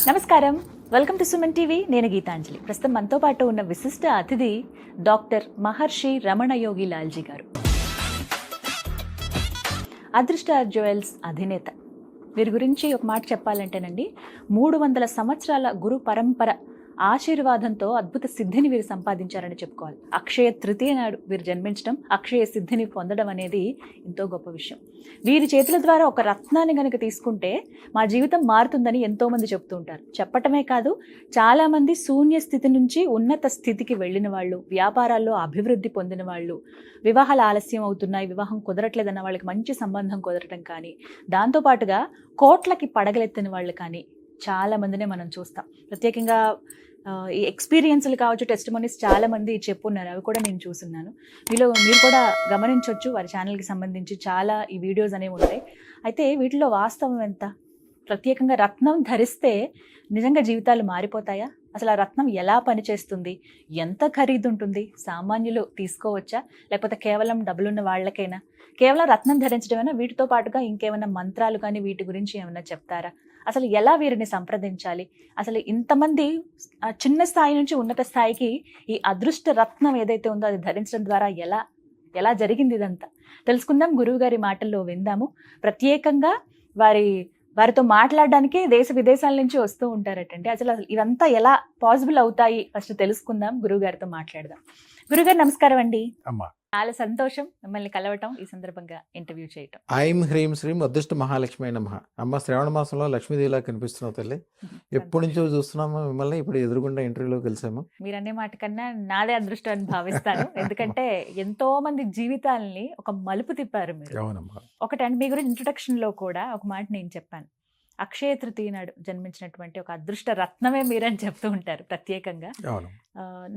నమస్కారం, welcome to Suman TV. నేను గీతాంజలి. ప్రస్తుతం మనతో పాటు ఉన్న విశిష్ట అతిథి డాక్టర్ మహర్షి రమణ యోగి లాల్జీ గారు, అదృష్ట జ్యువెల్స్ అధినేత. వీరి గురించి ఒక మాట చెప్పాలంటేనండి, 300 సంవత్సరాల గురు పరంపర ఆశీర్వాదంతో అద్భుత సిద్ధిని వీరు సంపాదించారని చెప్పుకోవాలి. అక్షయ తృతీయ నాడు వీరు జన్మించడం, అక్షయ సిద్ధిని పొందడం అనేది ఎంతో గొప్ప విషయం. వీరి చేతుల ద్వారా ఒక రత్నాన్ని కనుక తీసుకుంటే మా జీవితం మారుతుందని ఎంతోమంది చెప్తూ ఉంటారు. చెప్పటమే కాదు, చాలామంది శూన్య స్థితి నుంచి ఉన్నత స్థితికి వెళ్ళిన వాళ్ళు, వ్యాపారాల్లో అభివృద్ధి పొందిన వాళ్ళు, వివాహాలు ఆలస్యం అవుతున్నాయి, వివాహం కుదరట్లేదన్న వాళ్ళకి మంచి సంబంధం కుదరటం కానీ, దాంతోపాటుగా కోట్లకి పడగలెత్తిన వాళ్ళు కానీ చాలామందినే మనం చూస్తాం. ప్రత్యేకంగా ఈ ఎక్స్పీరియన్స్లు కావచ్చు, టెస్టిమోనీస్ చాలామంది చెప్పున్నారు, అవి కూడా నేను చూస్తున్నాను. మీరు కూడా గమనించవచ్చు, వారి ఛానల్కి సంబంధించి చాలా ఈ వీడియోస్ అనేవి ఉంటాయి. అయితే వీటిలో వాస్తవం ఎంత? ప్రత్యేకంగా రత్నం ధరిస్తే నిజంగా జీవితాలు మారిపోతాయా? అసలు ఆ రత్నం ఎలా పనిచేస్తుంది? ఎంత ఖరీదు ఉంటుంది? సామాన్యులు తీసుకోవచ్చా, లేకపోతే కేవలం డబ్బులున్న వాళ్ళకైనా? కేవలం రత్నం ధరించడమైనా, వీటితో పాటుగా ఇంకేమైనా మంత్రాలు కానీ వీటి గురించి ఏమైనా చెప్తారా? అసలు ఎలా వీరిని సంప్రదించాలి? అసలు ఇంతమంది చిన్న స్థాయి నుంచి ఉన్నత స్థాయికి ఈ అదృష్ట రత్నం ఏదైతే ఉందో అది ధరించడం ద్వారా ఎలా జరిగింది ఇదంతా తెలుసుకుందాం. గురువు గారి మాటల్లో విందాము. ప్రత్యేకంగా వారితో మాట్లాడడానికి దేశ విదేశాల నుంచి వస్తూ ఉంటారటండి. అసలు ఇవంతా ఎలా పాసిబుల్ అవుతాయి ఫస్ట్ తెలుసుకుందాం, గురువు గారితో మాట్లాడదాం. గురుగారు నమస్కారం అండి. చాలా సంతోషం మిమ్మల్ని కలవటం, ఈ సందర్భంగా ఇంటర్వ్యూ చేయటం. ఐం హ్రీం శ్రీం అదృష్ట మహాలక్ష్మి నమః. అమ్మ, శ్రావణ మాసంలో లక్ష్మీదేవిలా కనిపిస్తున్నావు తల్లి. ఎప్పటి నుంచో చూస్తున్నాము మిమ్మల్ని, ఇప్పుడు ఎదురుగుండా ఇంటర్వ్యూలో కలిసాము. మీరు అనే మాట కన్నా నాదే అదృష్టం అని భావిస్తాను. ఎందుకంటే ఎంతో మంది జీవితాలని ఒక మలుపు తిప్పారు మీరు. అవునమ్మా. ఒకటి మీ గురించి ఇంట్రొడక్షన్ లో కూడా ఒక మాట నేను చెప్పాను, అక్షయ తృతీయ నాడు జన్మించినటువంటి ఒక అదృష్ట రత్నమే మీరని చెప్తూ ఉంటారు ప్రత్యేకంగా.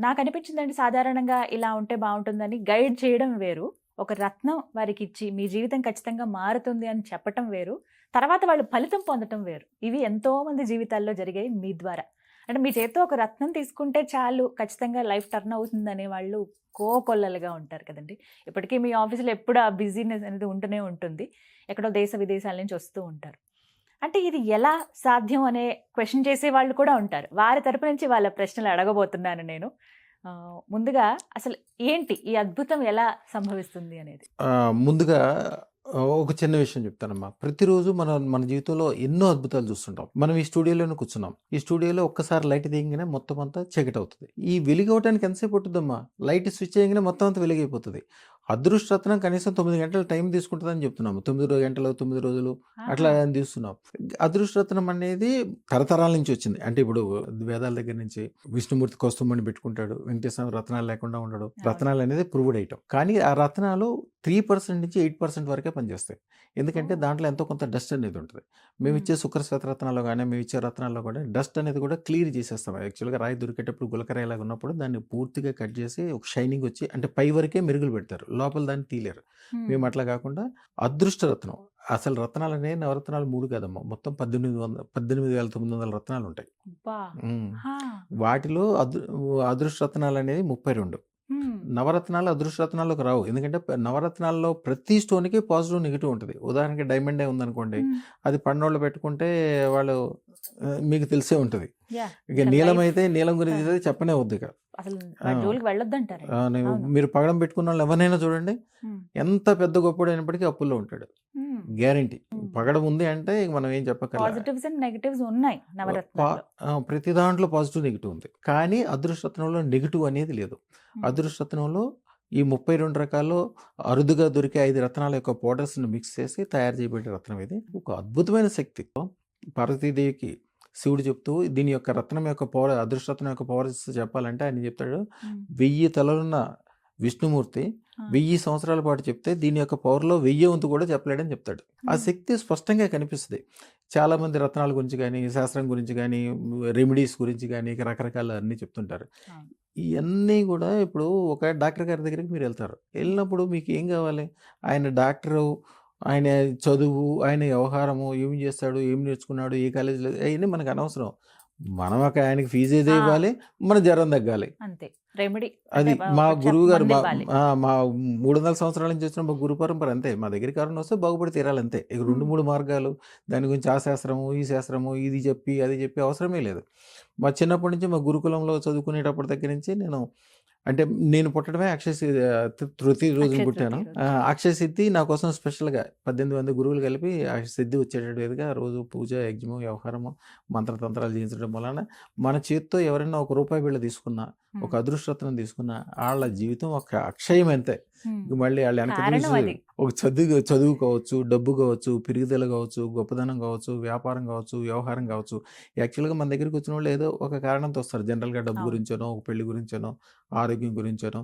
నాకు అనిపించిందండి, సాధారణంగా ఇలా ఉంటే బాగుంటుందని గైడ్ చేయడం వేరు, ఒక రత్నం వారికి ఇచ్చి మీ జీవితం ఖచ్చితంగా మారుతుంది అని చెప్పటం వేరు, తర్వాత వాళ్ళు ఫలితం పొందటం వేరు. ఇవి ఎంతో మంది జీవితాల్లో జరిగాయి మీ ద్వారా. అంటే మీ చేతితో ఒక రత్నం తీసుకుంటే చాలు, ఖచ్చితంగా లైఫ్ టర్న్ అవుతుంది అనే వాళ్ళు కోకొల్లలుగా ఉంటారు కదండి. ఇప్పటికీ మీ ఆఫీసులో ఎప్పుడు ఆ బిజీనెస్ అనేది ఉంటూనే ఉంటుంది, ఎక్కడో దేశ విదేశాల నుంచి వస్తూ ఉంటారు. అంటే ఇది ఎలా సాధ్యం అనే క్వశ్చన్ చేసే వాళ్ళు కూడా ఉంటారు. వారి తరపు నుంచి వాళ్ళ ప్రశ్నలు అడగబోతున్నాను నేను. ముందుగా అసలు ఏంటి ఈ అద్భుతం ఎలా సంభవిస్తుంది అనేది? ముందుగా ఒక చిన్న విషయం చెప్తానమ్మా. ప్రతిరోజు మన జీవితంలో ఎన్నో అద్భుతాలు చూస్తుంటాం. మనం ఈ స్టూడియోలోనే కూర్చున్నాం. ఈ స్టూడియోలో ఒక్కసారి లైట్ తీయగానే మొత్తం అంతా చీకటి అవుతుంది. ఈ వెలుగవడానికి ఎంతసేపు పట్టుద్దమ్మా? లైట్ స్విచ్ చేయగానే మొత్తం అంతా వెలిగైపోతుంది. అదృష్ట రత్నం కనీసం 9 గంటల టైం తీసుకుంటుందని చెప్తున్నాము. 9 గంటలు 9 రోజులు అట్లా తీస్తున్నాం. అదృష్ట రత్నం అనేది తరతరాల నుంచి వచ్చింది. అంటే ఇప్పుడు వేదాల దగ్గర నుంచి విష్ణుమూర్తి కౌస్తుభమణి పెట్టుకుంటాడు, వెంకటేశ్వర రత్నాలు లేకుండా ఉండడు. రత్నాలు అనేది ప్రూవ్డ్ ఐటమ్. కానీ ఆ రత్నాలు 3% నుంచి 8% వరకే పనిచేస్తాయి. ఎందుకంటే దాంట్లో ఎంతో కొంత డస్ట్ అనేది ఉంటుంది. మేము ఇచ్చే శుక్రశ్వేత రత్నాల్లో కానీ మేము ఇచ్చే రత్నాల్లో కూడా డస్ట్ అనేది కూడా క్లియర్ చేసేస్తాం. యాక్చువల్గా రాయి దొరికేటప్పుడు గులకరాయిలాగా ఉన్నప్పుడు దాన్ని పూర్తిగా కట్ చేసి ఒక షైనింగ్ వచ్చి, అంటే పై వరకే మెరుగులు పెడతారు, లోపల దాన్ని తీలేరు. మేము అట్లా కాకుండా అదృష్ట రత్నం, అసలు రత్నాలు అనేవి నవరత్నాలు 3 కాదమ్మా, మొత్తం 18,900 రత్నాలు ఉంటాయి. వాటిలో అదృష్ట రత్నాలు అనేది 32. నవరత్నాలు అదృష్ట రత్నాల్లోకి రావు. ఎందుకంటే నవరత్నాల్లో ప్రతి స్టోన్కి పాజిటివ్ నెగిటివ్ ఉంటుంది. ఉదాహరణకి డైమండే ఉందనుకోండి, అది పన్నోళ్ళు పెట్టుకుంటే వాళ్ళు మీకు తెలిసే ఉంటుంది. ఇక నీలం అయితే నీలం గురించి చెప్పనే వద్దు. ఇక మీరు పగడం పెట్టుకున్న వాళ్ళు ఎవరినైనా చూడండి, ఎంత పెద్ద గొప్పడు అయినప్పటికీ అప్పుల్లో ఉంటాడు, గ్యారంటీ. పగడం ఉంది అంటే మనం ఏం చెప్పక్కర్లేదు. ప్రతి దాంట్లో పాజిటివ్ నెగిటివ్ ఉంది. కానీ అదృష్టరత్నంలో నెగిటివ్ అనేది లేదు. అదృష్టరత్నంలో ఈ 32 రకాల్లో అరుదుగా దొరికే 5 రత్నాల యొక్క పౌడర్స్ని మిక్స్ చేసి తయారు చేయబడే రత్నం ఇది. ఒక అద్భుతమైన శక్తి. పార్వతీదేవికి శివుడు చెప్తూ దీని యొక్క రత్నం యొక్క పవర్, అదృష్టరత్నం యొక్క పవర్ చెప్పాలంటే ఆయన చెప్తాడు, 1000 తలలున్న విష్ణుమూర్తి 1000 సంవత్సరాల పాటు చెప్తే దీని యొక్క పవర్లో 1000 వంతు కూడా చెప్పలేడని చెప్తాడు. ఆ శక్తి స్పష్టంగా కనిపిస్తుంది. చాలామంది రత్నాల గురించి కానీ, శాస్త్రం గురించి కానీ, రెమెడీస్ గురించి కానీ రకరకాల అన్నీ చెప్తుంటారు. ఇవన్నీ కూడా ఇప్పుడు ఒక డాక్టర్ గారి దగ్గరికి మీరు వెళ్తారు. వెళ్ళినప్పుడు మీకు ఏం కావాలి? ఆయన డాక్టరు, ఆయన చదువు, ఆయన వ్యవహారము, ఏం చేస్తాడు, ఏం నేర్చుకున్నాడు, ఏ కాలేజీలో, అవన్నీ మనకు అనవసరం. మనం ఒక ఆయనకి ఫీజు ఏదో ఆ, ఇవ్వాలి, మన జ్వరం తగ్గాలి. అంతే రెమెడీ అది అంటే మా ఒక గురువు గారు మందు ఇవ్వాలి. మా 300 సంవత్సరాల నుంచి వచ్చిన మా గురు పరంపర అంతే. మా దగ్గరికి ఎవరైనా వస్తే బాగుపడి తీరాలి అంతే. ఇక 2, 3 మార్గాలు దాని గురించి ఆ శాస్త్రము, ఈ శాస్త్రము, ఇది చెప్పి, అది చెప్పి అవసరమే లేదు. మా చిన్నప్పటి నుంచి మా గురుకులంలో చదువుకునేటప్పటి దగ్గర నుంచి అంటే నేను పుట్టడమే తృతీయ రోజున అక్షయ పుట్టాను. తృతీయ రోజు. అక్షయ సిద్ధి నా కోసం స్పెషల్‌గా 18 మంది గురువులు కలిపి ఆ సిద్ధి వచ్చేటట్టుగా రోజు పూజ, యజ్ఞము, వ్యవహారము, మంత్రతంత్రాలు చేయించడం వలన మన చేత్తో ఎవరైనా ఒక రూపాయి బిళ్ళ తీసుకున్నా, ఒక అదృష్టరత్నం తీసుకున్నా ఆళ్ళ జీవితం ఒక అక్షయం అంతే. ఇంక మళ్ళీ ఆళ్ళ వెనక కారణం చూసి అది. ఒక చదువు కావచ్చు, డబ్బు కావచ్చు, పెరుగుదల కావచ్చు, గొప్పదనం కావచ్చు, వ్యాపారం కావచ్చు, వ్యవహారం కావచ్చు. యాక్చువల్‌గా మన దగ్గరికి వచ్చిన వాళ్ళు ఏదో ఒక కారణంతో వస్తారు. జనరల్‌గా డబ్బు అవును. గురించనో, ఒక పెళ్లి గురించనో, ఆరోగ్యం గురించనో,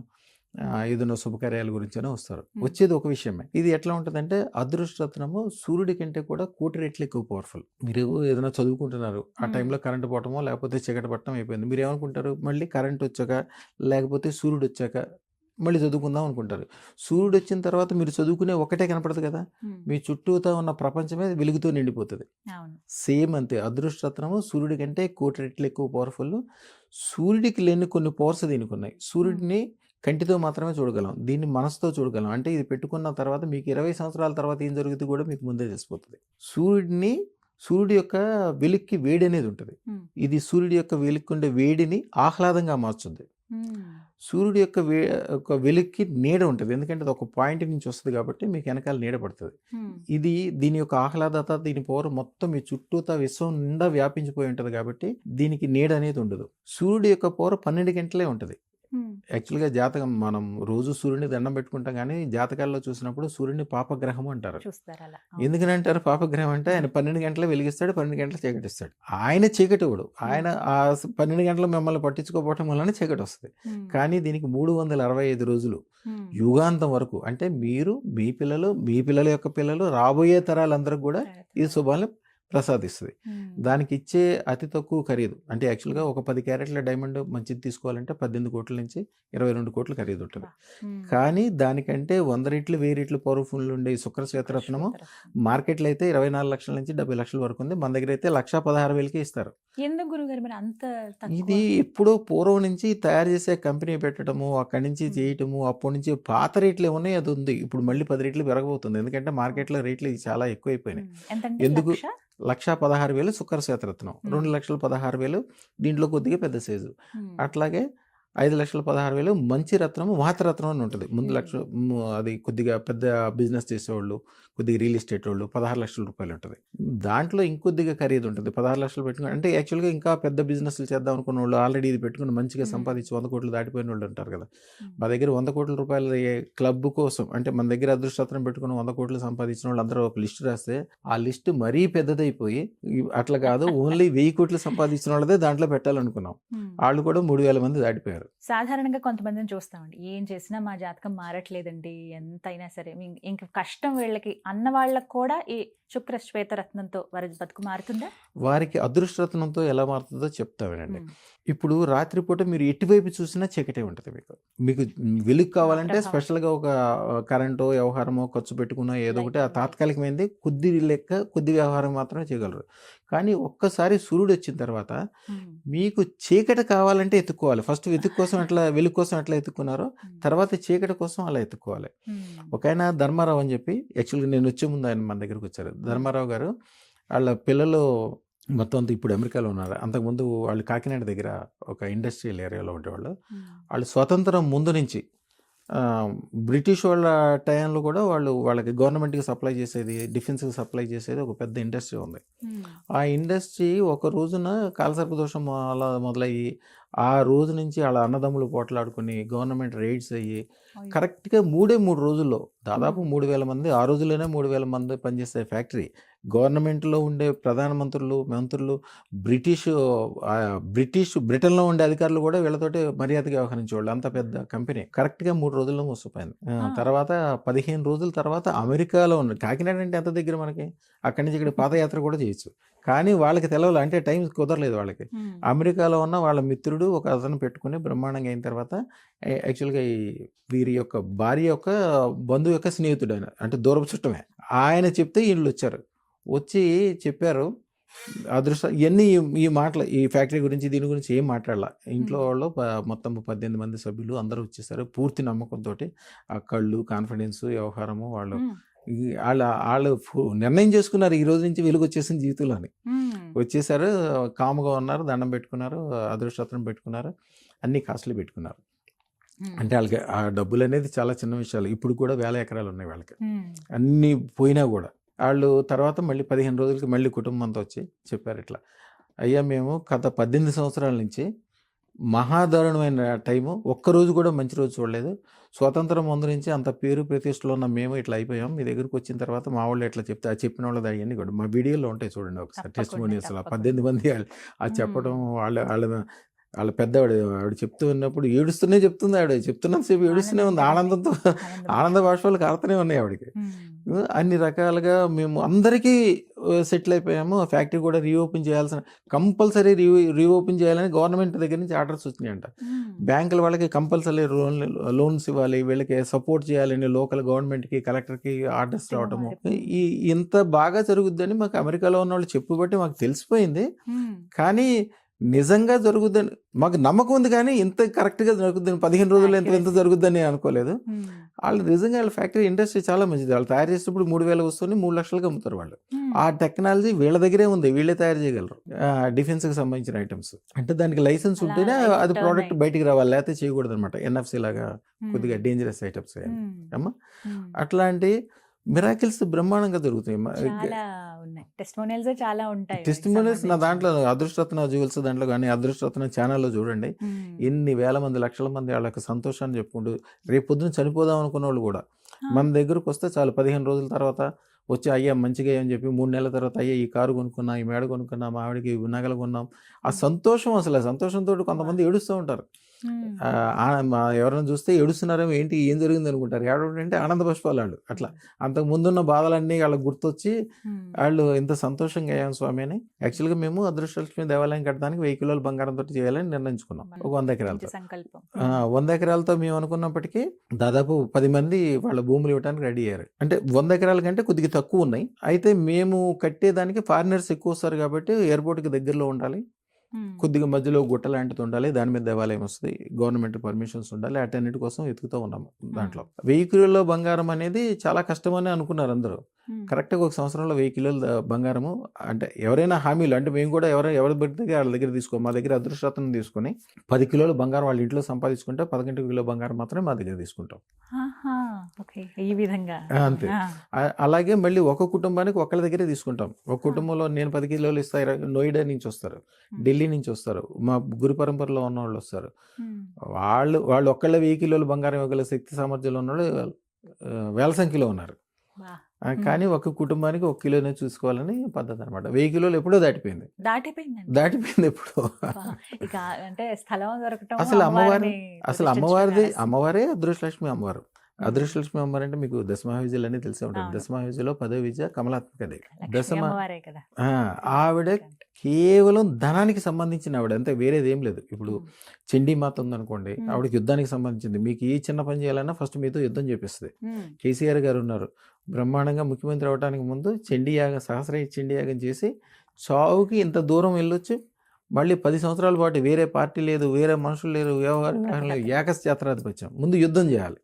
ఏదైనా శుభకార్యాల గురించనో వస్తారు. Hmm. వచ్చేది ఒక విషయమే. ఇది ఎట్లా ఉంటదంటే అదృష్టరత్నము సూర్యుడి కంటే కూడా కోటి రెట్లు ఎక్కువ పవర్‌ఫుల్. మీరు ఏదైనా చదువుకుంటున్నారు. ఆ టైంలో కరెంట్ పోవటమో, లేకపోతే చీకటి పడటం అయిపోయింది. మీరేమనుకుంటారు? మళ్ళీ కరెంట్ వచ్చాక, లేకపోతే సూర్యుడొచ్చాక మళ్ళీ చదువుకుందాం అనుకుంటారు. సూర్యుడొచ్చిన తర్వాత మీరు చదువుకునే ఒకటే కనపడదు కదా! మీ చుట్టూతా ఉన్న ప్రపంచమే వెలుగుతో నిండిపోతది. అవును. సేమ్ అంతే. అదృష్టరత్నము సూర్యుడి కంటే కోటి రెట్లు ఎక్కువ పవర్‌ఫుల్. సూర్యుడికి లేని కొన్ని పవర్స్ దీనికున్నాయి. సూర్యుడిని కంటితో మాత్రమే చూడగలం. దీన్ని మనసుతో చూడగలం. అంటే ఇది పెట్టుకున్న తర్వాత మీకు 20 సంవత్సరాల తర్వాత ఏం జరుగుద్దో కూడా మీకు ముందే తెలిసిపోతది. సూర్యుడి యొక్క వెలుక్కి వేడనేది ఉంటది. ఇది సూర్యుడి యొక్క వెలుక్కుండే వేడిని ఆహ్లాదంగా మార్చుద్ది. సూర్యుడి యొక్క వెలుక్కి నీడ ఉంటది. ఎందుకంటే అది ఒక పాయింట్ నుంచి వస్తది కాబట్టి మీకు వెనకాల నీడ పడతది. దీని యొక్క ఆహ్లాదత, దీని పవర్ మొత్తం మీ చుట్టూతా విశ్వం నిండా వ్యాపించిపోయి ఉంటది కాబట్టి దీనికి నీడ అనేది ఉండదు. సూర్యుడి యొక్క పవర్ 12 గంటలే ఉంటది. యాక్చువల్‌గా జాతకం మనం రోజు సూర్యుడిని దండం పెట్టుకుంటాం గానీ, జాతకాల్లో చూసినప్పుడు సూర్యుడిని పాపగ్రహం అంటారు. చూస్తారు అలా. ఎందుకని అంటారు పాపగ్రహం అంటే ఆయన 12 గంటలే వెలిగిస్తాడు, 12 గంటలు చీకటిస్తాడు. ఆయన చీకటివ్వడు. ఆయన 12 గంటలు మిమ్మల్ని పట్టించుకోకపోవటం వల్లనే చీకటొస్తది. కానీ దీనికి 365 రోజులు యుగాంతం వరకు అంటే మీరు, మీ పిల్లలు, మీ పిల్లల యొక్క పిల్లలు, రాబోయే తరాలందరికి కూడా ఈ శుభాలను ప్రసాదిస్తది. దానికి ఇచ్చే అతి తక్కువ ఖరీదు. అంటే యాక్చువల్‌గా ఒక 10 క్యారెట్ల డైమండ్ మంచిది తీసుకోవాలంటే 18 కోట్ల నుంచి 22 కోట్ల ఖరీదు ఉంటది. కానీ దానికంటే 100 రెట్లు, 1000 రెట్లు పవర్‌ఫుల్ ఉండే ఈ శుక్ర శ్వేతరత్నము మార్కెట్‌లో అయితే 24 లక్షల నుంచి 70 లక్షల వరకు ఉంది. మన దగ్గర అయితే 1,16,000కే ఇస్తారు. ఎందుకు గురుగారు మరి అంత తక్కువ? ఇది ఎప్పుడో పూర్వం నుంచి తయారు చేసే కంపెనీ పెట్టడము, అక్కడి నుంచి చేయటము, అప్పటి నుంచి పాత రేట్లు ఏమున్నాయి అది ఉంది. ఇప్పుడు మళ్ళీ 10 రెట్లు పెరగబోతుంది. ఎందుకంటే మార్కెట్‌లో రేట్లు చాలా ఎక్కువైపోయినాయి. ఎంతండి? ఎందుకు? 1,00,000? 1,16,000 శుక్ర శ్వేతరత్నం. 2,16,000 దీంట్లో కొద్దిగా పెద్ద సైజు. అట్లాగే 5,16,000 మంచి రత్నము, మహతరత్నం అని ఉంటది. ముందు అది కొద్దిగా పెద్ద బిజినెస్ చేసేవాళ్ళు, కొద్దిగా రియల్ ఎస్టేట్ వాళ్ళు 16 లక్షల రూపాయలు ఉంటది. దాంట్లో ఇంకొద్దిగా ఖరీదు ఉంటది. 16 లక్షలు పెట్టుకుని అంటే యాక్చువల్‌గా ఇంకా పెద్ద బిజినెస్‌లు చేద్దాం అనుకున్న వాళ్ళు ఆల్రెడీ ఇది పెట్టుకుని మంచిగా సంపాదించి 100 కోట్లు దాటిపోయిన వాళ్ళు ఉంటారు కదా! మా దగ్గర 100 కోట్ల రూపాయల క్లబ్ కోసం అంటే మన దగ్గర అదృష్టరత్నం పెట్టుకుని 100 కోట్లు సంపాదించిన వాళ్ళందరూ ఒక లిస్ట్ రాస్తే ఆ లిస్ట్ మరీ పెద్దదైపోయి అట్లా కాదు ఓన్లీ 1000 కోట్లు సంపాదించిన వాళ్ళదే దాంట్లో పెట్టాలనుకున్నాం. వాళ్ళు కూడా 3,000 మంది దాటిపోయారు. సాధారణంగా కొంతమందిని చూస్తామండి. ఏం చేసినా మా జాతకం మారట్లేదండి. ఎంతైనా సరే ఇంక కష్టం వీళ్ళకి అన్న వాళ్ళకి కూడా ఈ శుక్ర శ్వేతరత్నంతో వారి బతుకు మారుతుందా? వారికి అదృష్టరత్నంతో ఎలా మారుతుందో చెప్తా వినండి. ఇప్పుడు రాత్రిపూట మీరు ఎటువైపు చూసినా చీకటే ఉంటుంది. మీకు వెలుగు కావాలంటే స్పెషల్‌గా ఒక కరెంటో, వ్యవహారమో ఖర్చు పెట్టుకున్నా ఏదో ఒకటి ఆ తాత్కాలికమైనది కొద్ది వ్యవహారం మాత్రమే చేయగలరు. కానీ ఒక్కసారి సూర్యుడు వచ్చిన తర్వాత మీకు చీకటి కావాలంటే ఎత్తుక్కోవాలి. ఫస్ట్ వెలుగు కోసం ఎట్లా ఎత్తుక్కున్నారో తర్వాత చీకటి కోసం అలా ఎత్తుక్కోవాలి. ఒకాయన ధర్మారావు అని చెప్పి యాక్చువల్‌గా నేను వచ్చే ముందు ఆయన మన దగ్గరికి వచ్చారు. ధర్మారావు గారు వాళ్ళ పిల్లలు మొత్తం అంతా ఇప్పుడు అమెరికాలో ఉన్నారు. అంతకుముందు వాళ్ళు కాకినాడ దగ్గర ఒక ఇండస్ట్రియల్ ఏరియాలో ఉండేవాళ్ళు. వాళ్ళు స్వతంత్రం ముందు నుంచి బ్రిటిష్ వాళ్ళ టైంలో కూడా వాళ్ళకి గవర్నమెంట్‌కి సప్లై చేసేది, డిఫెన్స్‌కి సప్లై చేసేది ఒక పెద్ద ఇండస్ట్రీ ఉంది. ఆ ఇండస్ట్రీ ఒక రోజున కాలసర్ప దోషం అలా మొదలయ్యి ఆ రోజు నుంచి వాళ్ళ అన్నదమ్ములు పోట్లాడుకుని గవర్నమెంట్ రైడ్స్ అయ్యి కరెక్ట్‌గా 3 రోజుల్లో దాదాపు 3,000 మంది ఆ రోజుల్లోనే 3,000 మంది పనిచేసే ఫ్యాక్టరీ. గవర్నమెంట్‌లో ఉండే ప్రధానమంత్రులు, మంత్రులు, బ్రిటన్‌లో ఉండే అధికారులు కూడా వీళ్ళతోటి మర్యాదగా వ్యవహరించేవాళ్ళు. అంత పెద్ద కంపెనీ. కరెక్ట్‌గా 3 రోజుల్లో మూసిపోయింది. తర్వాత 15 రోజుల తర్వాత అమెరికాలో ఉన్న కాకినాడ అంటే ఎంత దగ్గర మనకి. అక్కడి నుంచి ఇక్కడ పాదయాత్ర కూడా చేయొచ్చు. కానీ వాళ్ళకి తెలవలే. అంటే టైం కుదరలేదు వాళ్ళకి. అమెరికాలో ఉన్న వాళ్ళ మిత్రుడు ఒక అతను పెట్టుకుని బ్రహ్మాండంగా అయిన తర్వాత యాక్చువల్‌గా వీరి యొక్క భార్య యొక్క బంధువు యొక్క స్నేహితుడు ఆయన. అంటే దూరపు చుట్టమే. ఆయన చెప్తే ఈళ్ళొచ్చారు. వచ్చి చెప్పారు. ఇవన్నీ ఈ మాటలు ఈ ఫ్యాక్టరీ గురించి దీని గురించి ఏం మాట్లాడాల. ఇంట్లో వాళ్ళు మొత్తం 18 మంది సభ్యులు అందరూ వచ్చేసారు. పూర్తి నమ్మకంతో ఆ కళ్ళు, కాన్ఫిడెన్స్, వ్యవహారము వాళ్ళు వాళ్ళు నిర్ణయం చేసుకున్నారు ఈ రోజు నుంచి వెలుగు వచ్చేసింది జీవితంలో అని. వచ్చేసారు, కాముగా ఉన్నారు, దండం పెట్టుకున్నారు, అదృష్టరత్నం పెట్టుకున్నారు, అన్ని కాస్ట్లు పెట్టుకున్నారు. అంటే వాళ్ళకి ఆ డబ్బులు అనేది చాలా చిన్న విషయాలు. ఇప్పుడు కూడా 1000 ఎకరాలు ఉన్నాయి వాళ్ళకి. అన్నీ పోయినా కూడా వాళ్ళు తర్వాత మళ్ళీ 15 రోజులకి మళ్ళీ కుటుంబం అంతా వచ్చి చెప్పారు ఇట్లా, అయ్యా మేము గత 18 సంవత్సరాల నుంచి మహాదారుణమైన టైము, ఒక్కరోజు కూడా మంచి రోజు చూడలేదు. స్వతంత్రం ముందు నుంచి అంత పేరు ప్రతిష్టలో ఉన్న మేము ఇట్లా అయిపోయాం. మీ దగ్గరికి వచ్చిన తర్వాత మా వాళ్ళు ఎట్లా చెప్తే ఆ చెప్పిన వాళ్ళది అవన్నీ కూడా మా వీడియోలో ఉంటాయి చూడండి ఒకసారి. టెస్టిమోనియల్స్ 18 మంది అది చెప్పడం, వాళ్ళ పెద్దవాడు ఆవిడ చెప్తూ ఉన్నప్పుడు ఏడుస్తూనే చెప్తుంది. ఆవిడ చెప్తున్నంతసేపు ఏడుస్తూనే ఉంది, ఆనందంతో ఆనంద బాష్పాలు కారుతూనే ఉన్నాయి ఆవిడకి. అన్ని రకాలుగా మేము అందరికీ సెటిల్ అయిపోయాము. ఆ ఫ్యాక్టరీ కూడా రీఓపెన్ చేయాల్సిన, కంపల్సరీ రీఓపెన్ చేయాలని గవర్నమెంట్ దగ్గర నుంచి ఆర్డర్స్ వచ్చినాయంట. బ్యాంకుల వాళ్ళకి కంపల్సరీ లోన్స్ ఇవ్వాలి, వీళ్ళకి సపోర్ట్ చేయాలని లోకల్ గవర్నమెంట్కి, కలెక్టర్కి ఆర్డర్స్ రావటము. ఇంత బాగా జరుగుద్దని మాకు అమెరికాలో ఉన్న వాళ్ళు చెప్పుబట్టి మాకు తెలిసిపోయింది. కానీ నిజంగా జరుగుద్దని మాకు నమ్మకం ఉంది, కానీ ఇంత కరెక్ట్గా జరుగుద్దని 15 రోజుల్లో ఎంత జరుగుద్దని అనుకోలేదు. వాళ్ళు నిజంగా వాళ్ళ ఫ్యాక్టరీ ఇండస్ట్రీ చాలా మంచిది. వాళ్ళు తయారు చేసేటప్పుడు 3000 వస్తువుని 3 లక్షలకు అమ్ముతారు వాళ్ళు. ఆ టెక్నాలజీ వీళ్ళ దగ్గరే ఉంది, వీళ్ళే తయారు చేయగలరు. డిఫెన్స్కి సంబంధించిన ఐటమ్స్ అంటే దానికి లైసెన్స్ ఉంటేనే అది ప్రోడక్ట్ బయటికి రావాలి, లేకపోతే చేయకూడదు అనమాట. ఎన్ఎఫ్సి లాగా కొద్దిగా డేంజరస్ ఐటమ్స్ అమ్మా. అట్లాంటి మిరాకిల్స్ బ్రహ్మాండంగా జరుగుతాయి. టెస్టిమోనియల్స్ నా దాంట్లో అదృష్టరత్న జ్యువెల్స్ దాంట్లో కానీ అదృష్టరత్న ఛానల్లో చూడండి, ఎన్ని వేల మంది, లక్షల మంది వాళ్ళ యొక్క సంతోషాన్ని చెప్పుకుంటూ రేపు పొద్దున చనిపోదాం అనుకున్న వాళ్ళు కూడా మన దగ్గరకు వస్తే చాలు 15 రోజుల తర్వాత వచ్చి, అయ్యా మంచిగా అని చెప్పి 3 నెలల తర్వాత, అయ్యా ఈ కారు కొనుక్కున్నా, ఈ మేడ కొనుక్కున్నా, మా ఆవిడకి నగలు కొన్నాం. ఆ సంతోషం, అసలు ఆ సంతోషంతో కొంతమంది ఏడుస్తూ ఉంటారు. ఎవరైనా చూస్తే ఏడుస్తున్నారేమో, ఏంటి ఏం జరిగింది అనుకుంటారు. ఏడవడం అంటే ఆనంద పుష్పాలు వాళ్ళు. అట్లా అంతకు ముందున్న బాధలన్నీ వాళ్ళకి గుర్తొచ్చి వాళ్ళు ఇంత సంతోషంగా అయ్యాం స్వామి అని. యాక్చువల్గా మేము అదృష్టలక్ష్మి దేవాలయం కట్టడానికి 1000 కిలోల బంగారంతో చేయాలని నిర్ణయించుకున్నాం. ఒక 100 ఎకరాలతో 100 ఎకరాలతో మేము అనుకున్నప్పటికీ దాదాపు 10 మంది వాళ్ళ భూములు ఇవ్వడానికి రెడీ అయ్యారు. అంటే 100 ఎకరాల కంటే కొద్దిగా తక్కువ ఉన్నాయి. అయితే మేము కట్టేదానికి ఫారినర్స్ ఎక్కువ వస్తారు కాబట్టి ఎయిర్పోర్ట్కి దగ్గరలో ఉండాలి, కొద్దిగా మధ్యలో గుట్ట లాంటిది ఉండాలి, దాని మీద దేవాలయం వస్తుంది, గవర్నమెంట్ పర్మిషన్స్ ఉండాలి. అటన్నిటి కోసం వెతుకుతూ ఉన్నాము. దాంట్లో 1000 కిలోల బంగారం అనేది చాలా కష్టమని అనుకున్నారు అందరూ. కరెక్ట్గా 1 సంవత్సరంలో 1000 కిలోల బంగారము. అంటే ఎవరైనా హామీలు, అంటే మేము కూడా ఎవరి బట్టి వాళ్ళ దగ్గర తీసుకో, మా దగ్గర అదృష్టరత్నం తీసుకొని 10 కిలోల బంగారం వాళ్ళ ఇంట్లో సంపాదించుకుంటే 11 కిలో బంగారం మాత్రమే మా దగ్గర తీసుకుంటాం. ఈ విధంగా అంతే. అలాగే మళ్ళీ ఒక కుటుంబానికి ఒకళ్ళ దగ్గరే తీసుకుంటాం. ఒక కుటుంబంలో నేను 10 కిలోలు ఇస్తాను, నోయిడా నుంచి వస్తారు, ఢిల్లీ నుంచి వస్తారు, మా గురు పరంపరలో ఉన్న వాళ్ళు వస్తారు. వాళ్ళు ఒక్కళ్ళ 1000 కిలోల బంగారం ఇవ్వగల శక్తి సామర్థ్యంలో ఉన్న వాళ్ళు వేల సంఖ్యలో ఉన్నారు. కానీ ఒక కుటుంబానికి 1 కిలోనే చూసుకోవాలని పద్ధతి అనమాట. 1000 కిలోలు ఎప్పుడో దాటిపోయింది ఎప్పుడో. అసలు అమ్మవారే అదృష్టలక్ష్మి అమ్మవారు. అదృష్టలక్ష్మి అమ్మవారు అంటే మీకు దశమహావిద్యలు అన్నీ తెలిసే ఉంటుంది. దశమహావిద్యలో 10వ విద్య కమలాత్మకదే. ఆవిడ కేవలం ధనానికి సంబంధించిన ఆవిడ, అంతే, వేరేది ఏం లేదు. ఇప్పుడు చండీమాత ఉందనుకోండి, ఆవిడకి యుద్ధానికి సంబంధించింది. మీకు ఏ చిన్న పని చేయాలన్నా ఫస్ట్ మీతో యుద్ధం చేపిస్తుంది. కేసీఆర్ గారు ఉన్నారు, బ్రహ్మాండంగా ముఖ్యమంత్రి అవడానికి ముందు చండీయాగం, సహస్ర చండీయాగం చేసి చావుకి ఇంత దూరం వెళ్ళొచ్చు. మళ్ళీ 10 సంవత్సరాల పాటు వేరే పార్టీ లేదు, వేరే మనుషులు లేరు, వ్యవహారం లేదు, ఏకఛత్రాధిపత్యం. ముందు యుద్ధం చేయాలి.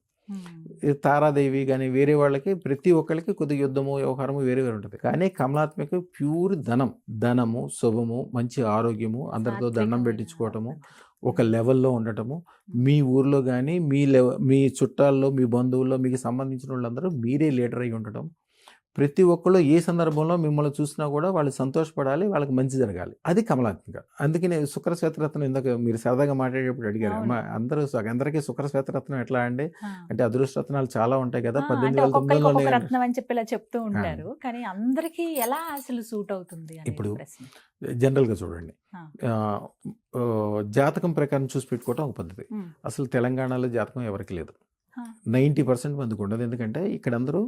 తారాదేవి కానీ వేరే వాళ్ళకి ప్రతి ఒక్కరికి కొద్దిగా యుద్ధము, వ్యవహారము వేరే వేరే ఉంటుంది. కానీ కమలాత్మక ప్యూర్ ధనము, శుభము, మంచి ఆరోగ్యము, అందరితో దండం పెట్టించుకోవటము, ఒక లెవెల్లో ఉండటము. మీ ఊర్లో కానీ మీ చుట్టాల్లో, మీ బంధువుల్లో మీకు సంబంధించిన వాళ్ళందరూ మీరే లీడర్ అయి ఉండటం. ప్రతి ఒక్కళ్ళు ఏ సందర్భంలో మిమ్మల్ని చూసినా కూడా వాళ్ళు సంతోషపడాలి, వాళ్ళకి మంచి జరగాలి. అది కమలాత్మక. అందుకనే శుక్రశ్వేతరత్నం ఇందాక మీరు సరదాగా మాట్లాడేటప్పుడు అడిగారు, అందరికీ శుక్రశ్వేతరత్నం ఎట్లా అండి అంటే అదృష్టరత్నాలు చాలా ఉంటాయి కదా, 18,900 అని చెప్పి చెప్తూ ఉంటారు. కానీ అందరికీ ఎలా అసలు సూట్ అవుతుంది? ఇప్పుడు జనరల్గా చూడండి, జాతకం ప్రకారం చూసి పెట్టుకోవటం ఒక పద్ధతి. అసలు తెలంగాణలో జాతకం ఎవరికి లేదు, 90% మందికి ఉండదు. ఎందుకంటే ఇక్కడ అందరూ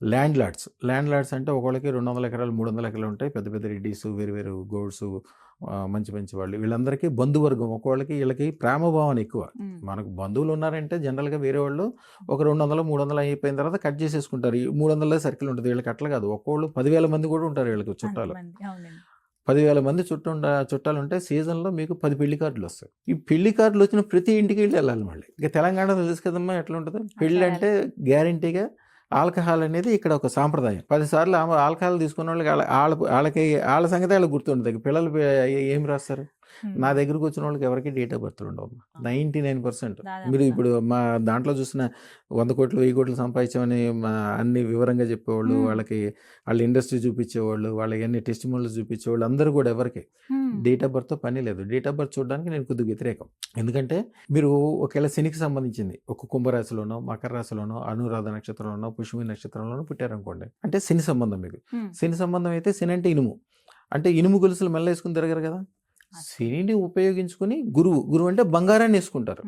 ల్యాండ్ లార్డ్స్ అంటే ఒకళ్ళకి 200 ఎకరాలు 300 ఎకరాలు ఉంటాయి. పెద్ద పెద్ద రెడ్డీస్, వేరు గోడ్స్, మంచి వాళ్ళు, వీళ్ళందరికీ బంధువర్గం. ఒకళ్ళకి వీళ్ళకి ప్రేమభావన ఎక్కువ. మనకు బంధువులు ఉన్నారంటే జనరల్గా వేరే వాళ్ళు ఒక 200, 300 అయిపోయిన తర్వాత కట్ చేసేసుకుంటారు. 300 సర్కిల్ ఉంటుంది. వీళ్ళకి అట్లా కాదు, ఒక్కోళ్ళు 10,000 మంది కూడా ఉంటారు వీళ్ళకి చుట్టాలు. 10,000 మంది చుట్టాలుంటే సీజన్లో మీకు 10 పెళ్లి కార్డులు వస్తాయి. ఈ పెళ్లి కార్డులు వచ్చిన ప్రతి ఇంటికి వెళ్ళాలి మళ్ళీ. ఇక తెలంగాణలో తెలుసు కదమ్మా ఎట్లా ఉంటుందో. పెళ్ళి అంటే గ్యారంటీగా ఆల్కహాల్ అనేది ఇక్కడ ఒక సాంప్రదాయం. 10 సార్లు ఆల్కహాల్ తీసుకున్న వాళ్ళకి వాళ్ళ సంగతి వాళ్ళకి గుర్తుండదు. పిల్లలు ఏం రాస్తారు? నా దగ్గరకు వచ్చిన వాళ్ళకి ఎవరికి డేట్ ఆఫ్ బర్త్ ఉండవు. 99% మీరు ఇప్పుడు మా దాంట్లో చూసిన 100 కోట్లు 1000 కోట్లు సంపాదించామని అన్ని వివరంగా చెప్పేవాళ్ళు, వాళ్ళ ఇండస్ట్రీ చూపించేవాళ్ళు, వాళ్ళకి అన్ని టెస్టిమోనియల్స్ చూపించేవాళ్ళు అందరూ కూడా ఎవరికి డేట్ ఆఫ్ బర్త్ పని లేదు. డేట్ ఆఫ్ బర్త్ చూడడానికి నేను కొద్దిగా వ్యతిరేకం. ఎందుకంటే మీరు ఒకవేళ శనికి సంబంధించింది ఒక కుంభరాశిలోనో, మకర రాశిలోనో, అనురాధ నక్షత్రంలోనో, పుష్మి నక్షత్రంలోనో పుట్టారనుకోండి, అంటే శని సంబంధం మీకు. శని సంబంధం అయితే శని అంటే ఇనుము, అంటే ఇనుము గొలుసులు మెల్ల వేసుకుని తిరగరు కదా. శనిని ఉపయోగించుకుని గురువు అంటే బంగారాన్ని వేసుకుంటారు.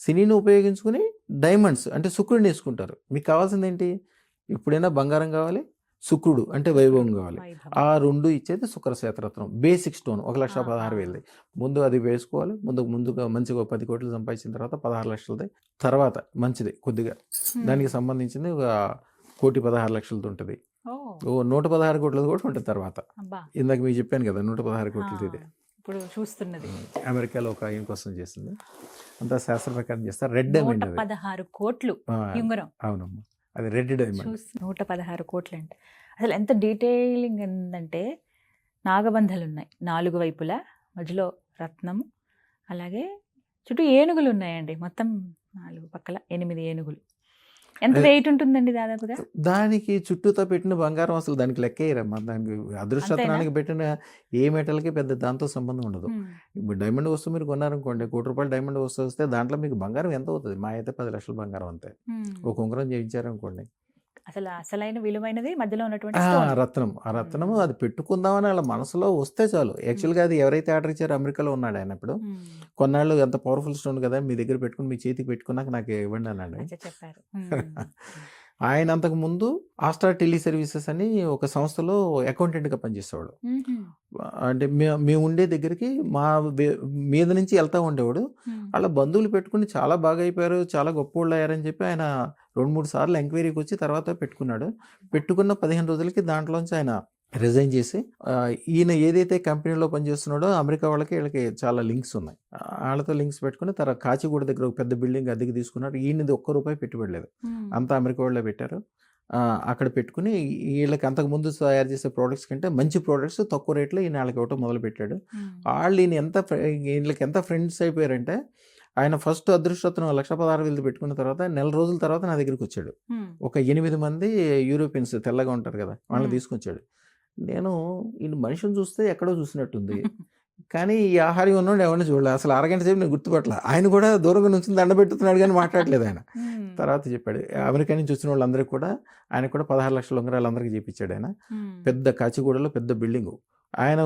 శనిని ఉపయోగించుకుని డైమండ్స్ అంటే శుక్రుడిని వేసుకుంటారు. మీకు కావాల్సింది ఏంటి? ఎప్పుడైనా బంగారం కావాలి, శుక్రుడు అంటే వైభవం కావాలి. ఆ రెండు ఇచ్చేది శుక్ర శ్వేతరత్నం బేసిక్ స్టోన్ 1,16,000. ముందు అది వేసుకోవాలి. ముందుగా మంచిగా 10 కోట్లు సంపాదించిన తర్వాత 16 లక్షలది తర్వాత మంచిది కొద్దిగా దానికి సంబంధించింది 1,16,00,000 ఉంటుంది. 116 కోట్లది కూడా ఉంటుంది తర్వాత. ఇందాక మీకు చెప్పాను కదా 116 కోట్లది ఇదే ఇప్పుడు చూస్తున్నది. అమెరికాలో ఒక ఆయన కోసం చేస్తుంది. అంతా శాస్త్ర ప్రకారం చేస్తారు. రెడ్ డైమండ్ 116 కోట్లు ఉంగరం. అవునమ్మా, అది రెడ్ డైమండ్. 116 కోట్లు అంటే అసలు ఎంత డీటెయిలింగ్ ఉందంటే, నాగబంధాలు ఉన్నాయి 4 వైపులా, మధ్యలో రత్నము, అలాగే చుట్టూ ఏనుగులు ఉన్నాయండి. మొత్తం 4 పక్కల 8 ఏనుగులు. ఎంత వెయిట్ ఉంటుందండి దాదాపుగా? దానికి చుట్టూతో పెట్టిన బంగారం అసలు దానికి లెక్కేయరమ్మా. దానికి అదృష్టత్నానికి పెట్టిన ఏ మెటల్కి పెద్ద దాంతో సంబంధం ఉండదు. ఇప్పుడు డైమండ్ వస్తువు మీరు కొన్నారనుకోండి, ₹1,00,00,000 డైమండ్ వస్తువు వస్తే దాంట్లో మీకు బంగారం ఎంత అవుతుంది? మా అయితే 10 లక్షల బంగారం అంతే. ఒక ఉంగరం చేయించారనుకోండి, అసలు అసలైన విలువైనది మధ్యలో ఉన్నటువంటి రత్నం. ఆ రత్నము అది పెట్టుకుందామని వాళ్ళ మనసులో వస్తే చాలు. యాక్చువల్గా అది ఎవరైతే ఆర్డర్ ఇచ్చారో అమెరికాలో ఉన్నాడు ఆయన. ఇప్పుడు కొన్నాళ్ళు ఎంత పవర్ఫుల్ స్టోన్ కదా, మీ దగ్గర పెట్టుకుని మీ చేతికి పెట్టుకున్నాక నాకు ఇవ్వండి అన్నాడు. చెప్పారు. ఆయన అంతకు ముందు ఆస్ట్రా టెలి సర్వీసెస్ అని ఒక సంస్థలో అకౌంటెంట్గా పనిచేసేవాడు. అంటే మేము ఉండే దగ్గరికి మా మీద నుంచి వెళ్తా ఉండేవాడు. వాళ్ళ బంధువులు పెట్టుకుని చాలా బాగా అయిపోయారు, చాలా గొప్ప వాళ్ళు అయ్యారని చెప్పి ఆయన 2-3 సార్లు ఎంక్వైరీకి వచ్చి తర్వాత పెట్టుకున్నాడు. పెట్టుకున్న 15 రోజులకి దాంట్లోంచి ఆయన రిజైన్ చేసి, ఈయన ఏదైతే కంపెనీలో పనిచేస్తున్నాడో అమెరికా వీళ్ళకి చాలా లింక్స్ ఉన్నాయి. వాళ్ళతో లింక్స్ పెట్టుకుని తర్వాత కాచిగూడ దగ్గర ఒక పెద్ద బిల్డింగ్ అద్దెకి తీసుకున్నాడు. ఈయనది ₹1 పెట్టుబడి లేదు, అంతా అమెరికా వాళ్ళే పెట్టారు. అక్కడ పెట్టుకుని వీళ్ళకి అంతకుముందు తయారు చేసే ప్రోడక్ట్స్ కంటే మంచి ప్రోడక్ట్స్ తక్కువ రేట్లో ఈయన వాళ్ళకి ఇవ్వటం మొదలుపెట్టాడు. వాళ్ళు వీళ్ళకి ఎంత ఫ్రెండ్స్ అయిపోయారంటే, ఆయన ఫస్ట్ అదృష్టత్వం 1,16,000 పెట్టుకున్న తర్వాత నెల రోజుల తర్వాత నా దగ్గరికి వచ్చాడు. ఒక 8 మంది యూరోపియన్స్ తెల్లగా ఉంటారు కదా, వాళ్ళని తీసుకొచ్చాడు. నేను ఈ మనిషిని చూస్తే ఎక్కడో చూసినట్టుంది, కానీ ఈ ఆహారం ఉన్నాడు ఎవరిని చూడలేదు. అసలు అరగంట సేపు నేను గుర్తుపట్టలే. ఆయన కూడా దూరంగా నుంచి దండ పెట్టుతున్నాడు కానీ మాట్లాడలేదు ఆయన. తర్వాత చెప్పాడు అమెరికా నుంచి వచ్చిన వాళ్ళందరికీ కూడా ఆయన కూడా 16 లక్షల ఉంగరాలు అందరికీ చేయించాడు. ఆయన పెద్ద కాచిగూడలో పెద్ద బిల్డింగు. ఆయన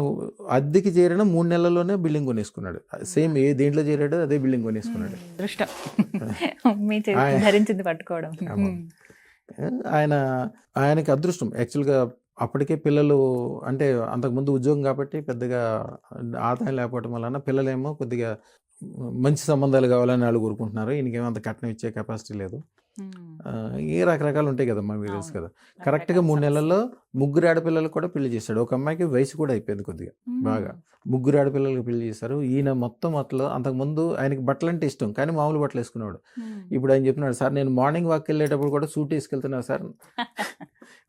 అద్దెకి చేరిన 3 నెలల్లోనే బిల్డింగ్ కొనేసుకున్నాడు. సేమ్ ఏ దేంట్లో చేరాడో అదే బిల్డింగ్ కొనేసుకున్నాడు. ఆయనకి అదృష్టం. యాక్చువల్గా అప్పటికే పిల్లలు అంటే అంతకుముందు ఉద్యోగం కాబట్టి పెద్దగా ఆదాయం లేకపోవటం వలన పిల్లలేమో కొద్దిగా మంచి సంబంధాలు కావాలని వాళ్ళు కోరుకుంటున్నారు. ఈయనకేమో అంత కట్నం ఇచ్చే కెపాసిటీ లేదు. ఏ రకరకాలు ఉంటాయి కదమ్మా, మీకు తెలుసు కదా. కరెక్ట్గా 3 నెలల్లో 3 ఆడపిల్లలకు కూడా పెళ్లి చేశాడు. ఒక అమ్మాయికి వయసు కూడా అయిపోయింది కొద్దిగా బాగా. 3 ఆడపిల్లలకు పెళ్లి చేశారు. ఈయన మొత్తం అంతకుముందు ఆయనకి బట్టలు అంటే ఇష్టం, కానీ మామూలు బట్టలు వేసుకునేవాడు. ఇప్పుడు ఆయన చెప్పినాడు, సార్ నేను మార్నింగ్ వాక్ వెళ్ళేటప్పుడు కూడా సూట్ వేసుకెళ్తున్నాను సార్.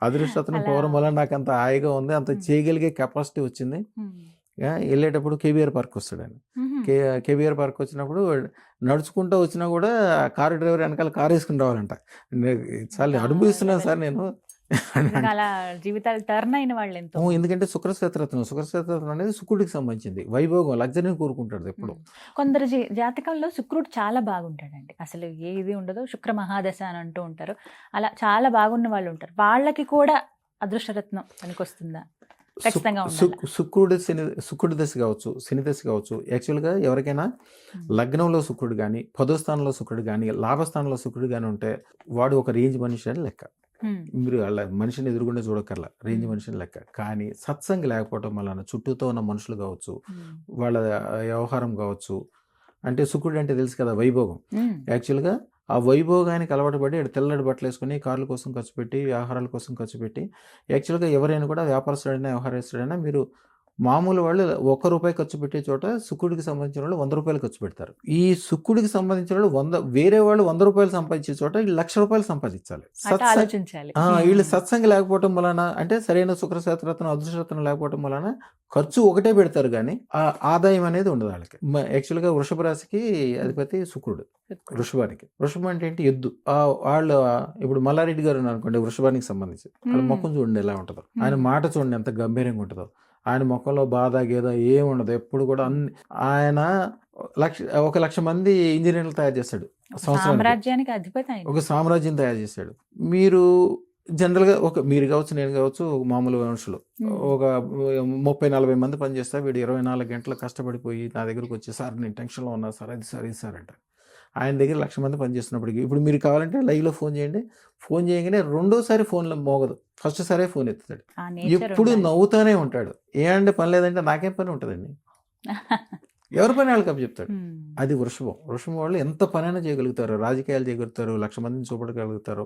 అదృష్టం పోవడం వల్ల నాకు అంత హాయిగా ఉంది, అంత చేయగలిగే కెపాసిటీ వచ్చింది. వెళ్ళేటప్పుడు కేబీఆర్ పార్క్ వస్తాడు ఆయన. కేబీఆర్ పార్క్ వచ్చినప్పుడు నడుచుకుంటూ వచ్చినా కూడా కారు డ్రైవర్ వెనకాల కారు వేసుకుని రావాలంట. చాలా అనుభవిస్తున్నాను సార్ నేను. జీవితాలు టర్న్ అయిన వాళ్ళు ఎంతో. ఎందుకంటే శుక్రశ్వేతరత్నం అనేది శుక్రుడికి సంబంధించింది. వైభోగం, లగ్జరీని కోరుకుంటాడు ఎప్పుడు. కొందరు జాతకంలో శుక్రుడు చాలా బాగుంటాడండి, అసలు ఏది ఉండదు, శుక్ర మహాదశ అని అంటూ ఉంటారు. అలా చాలా బాగున్న వాళ్ళు ఉంటారు. వాళ్ళకి కూడా అదృష్టరత్నం పనికొస్తుందా? శుక్రుడి దశ కావచ్చు, శని దశ కావచ్చు. యాక్చువల్గా ఎవరికైనా లగ్నంలో శుక్రుడు కానీ, 10వ స్థానంలో శుక్రుడు కానీ, లాభస్థానంలో శుక్రుడు కానీ ఉంటే వాడు ఒక రేంజ్ మనిషి అని లెక్క. మీరు అలా మనిషిని ఎదురుగుండా చూడక్కర్లా, రేంజ్ మనిషిని లెక్క. కానీ సత్సంగి లేకపోవటం వలన చుట్టూతో ఉన్న మనుషులు కావచ్చు, వాళ్ళ వ్యవహారం కావచ్చు, అంటే శుక్రుడు అంటే తెలుసు కదా వైభోగం. యాక్చువల్గా ఆ వైభోగానికి అలవాటు పడి తెల్లటి బట్టలు వేసుకుని కార్ల కోసం ఖర్చు పెట్టి, ఆహారాల కోసం ఖర్చు పెట్టి, యాక్చువల్గా ఎవరైనా కూడా వ్యాపారస్తుడైనా వ్యవహారస్తుడైనా మీరు మామూలు వాళ్ళు ₹1 ఖర్చు పెట్టే చోట శుక్రుడికి సంబంధించిన వాళ్ళు ₹100 ఖర్చు పెడతారు. ఈ శుక్రుడికి సంబంధించిన వాళ్ళు వేరే వాళ్ళు ₹100 సంపాదించే చోట వీళ్ళు ₹1,00,000 సంపాదించాలి. అట్లా ఆలోచించాలి. వీళ్ళు సత్సంగం లేకపోవటం వలన, అంటే సరైన శుక్రశాస్త్రరత్నం అదృష్టరత్నం లేకపోవటం వలన ఖర్చు ఒకటే పెడతారు కానీ ఆ ఆదాయం అనేది ఉండదు వాళ్ళకి. యాక్చువల్గా వృషభ రాశికి అధిపతి శుక్రుడు, వృషభానికి. వృషభం అంటే ఏంటి? ఎద్దు. వాళ్ళు ఇప్పుడు మల్లారెడ్డి గారు అనుకోండి, వృషభానికి సంబంధించి వాళ్ళ ముఖం చూడండి ఎలా ఉంటుందో, ఆయన మాట చూడండి ఎంత గంభీరంగా ఉంటుందో, ఆయన ముఖంలో బాధ గేద ఏం ఉండదు. ఎప్పుడు కూడా ఆయన 1,00,000 మంది ఇంజనీర్లు తయారు చేస్తాడు సామ్రాజ్యానికి అధిపతి ఆయన. ఒక సామ్రాజ్యం తయారు చేశాడు. మీరు జనరల్గా మీరు కావచ్చు, నేను కావచ్చు, మామూలు మనుషులు ఒక 30-40 మంది పనిచేస్తే వీడు 24 గంటలు కష్టపడిపోయి నా దగ్గరకు వచ్చి, సార్ నేను టెన్షన్లో ఉన్నా సార్, అది సార్ ఇది సార్ అంటారు. ఆయన దగ్గర 1,00,000 మంది పనిచేస్తున్నప్పటికీ ఇప్పుడు మీరు కావాలంటే లైవ్లో ఫోన్ చేయండి, ఫోన్ చేయగానే రెండోసారి ఫోన్లో మోగదు, ఫస్ట్ సారే ఫోన్ ఎత్తుతాడు. ఎప్పుడు నవ్వుతూనే ఉంటాడు. ఏమంటే పని లేదంటే నాకేం పని ఉంటుందండి, ఎవరి పని వాళ్ళకి అప్పు చెప్తాడు. అది వృషభం. వృషభం వాళ్ళు ఎంత పనైనా చేయగలుగుతారు, రాజకీయాలు చేయగలుగుతారు, 1,00,000 మందిని చూపడగలుగుతారు,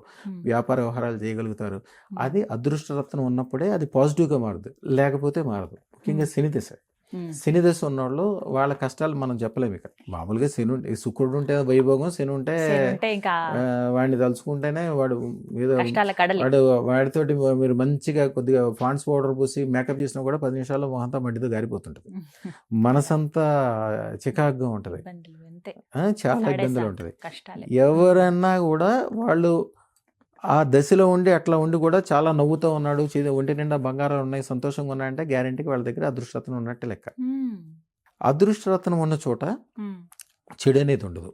వ్యాపార వ్యవహారాలు చేయగలుగుతారు. అది అదృష్టరత్నం ఉన్నప్పుడే అది పాజిటివ్గా మారదు, లేకపోతే మారదు. ముఖ్యంగా శని దశ. శని దశ ఉన్నవాళ్ళు వాళ్ళ కష్టాలు మనం చెప్పలేము. ఇక్కడ మామూలుగా శుక్రుడు ఉంటే వైభోగం, శని ఉంటే వాడిని తలుచుకుంటేనే వాడు ఏదో వాడితోటి మీరు మంచిగా కొద్దిగా పాండ్స్ పౌడర్ పూసి మేకప్ చేసినా కూడా 10 నిమిషాల్లో మొహంతా మట్టితో గారిపోతుంటది, మనసంతా చికాకుగా ఉంటది, చాలా ఇబ్బందులు ఉంటది. ఎవరన్నా కూడా వాళ్ళు ఆ దశలో ఉండి అట్లా ఉండి కూడా చాలా నవ్వుతూ ఉన్నాడు, ఒంటి నిండా బంగారాలు ఉన్నాయి, సంతోషంగా ఉన్నాయంటే గ్యారెంటీకి వాళ్ళ దగ్గర అదృష్టరత్నం ఉన్నట్టే లెక్క. అదృష్టరత్నం ఉన్న చోట చెడు అనేది ఉండదు.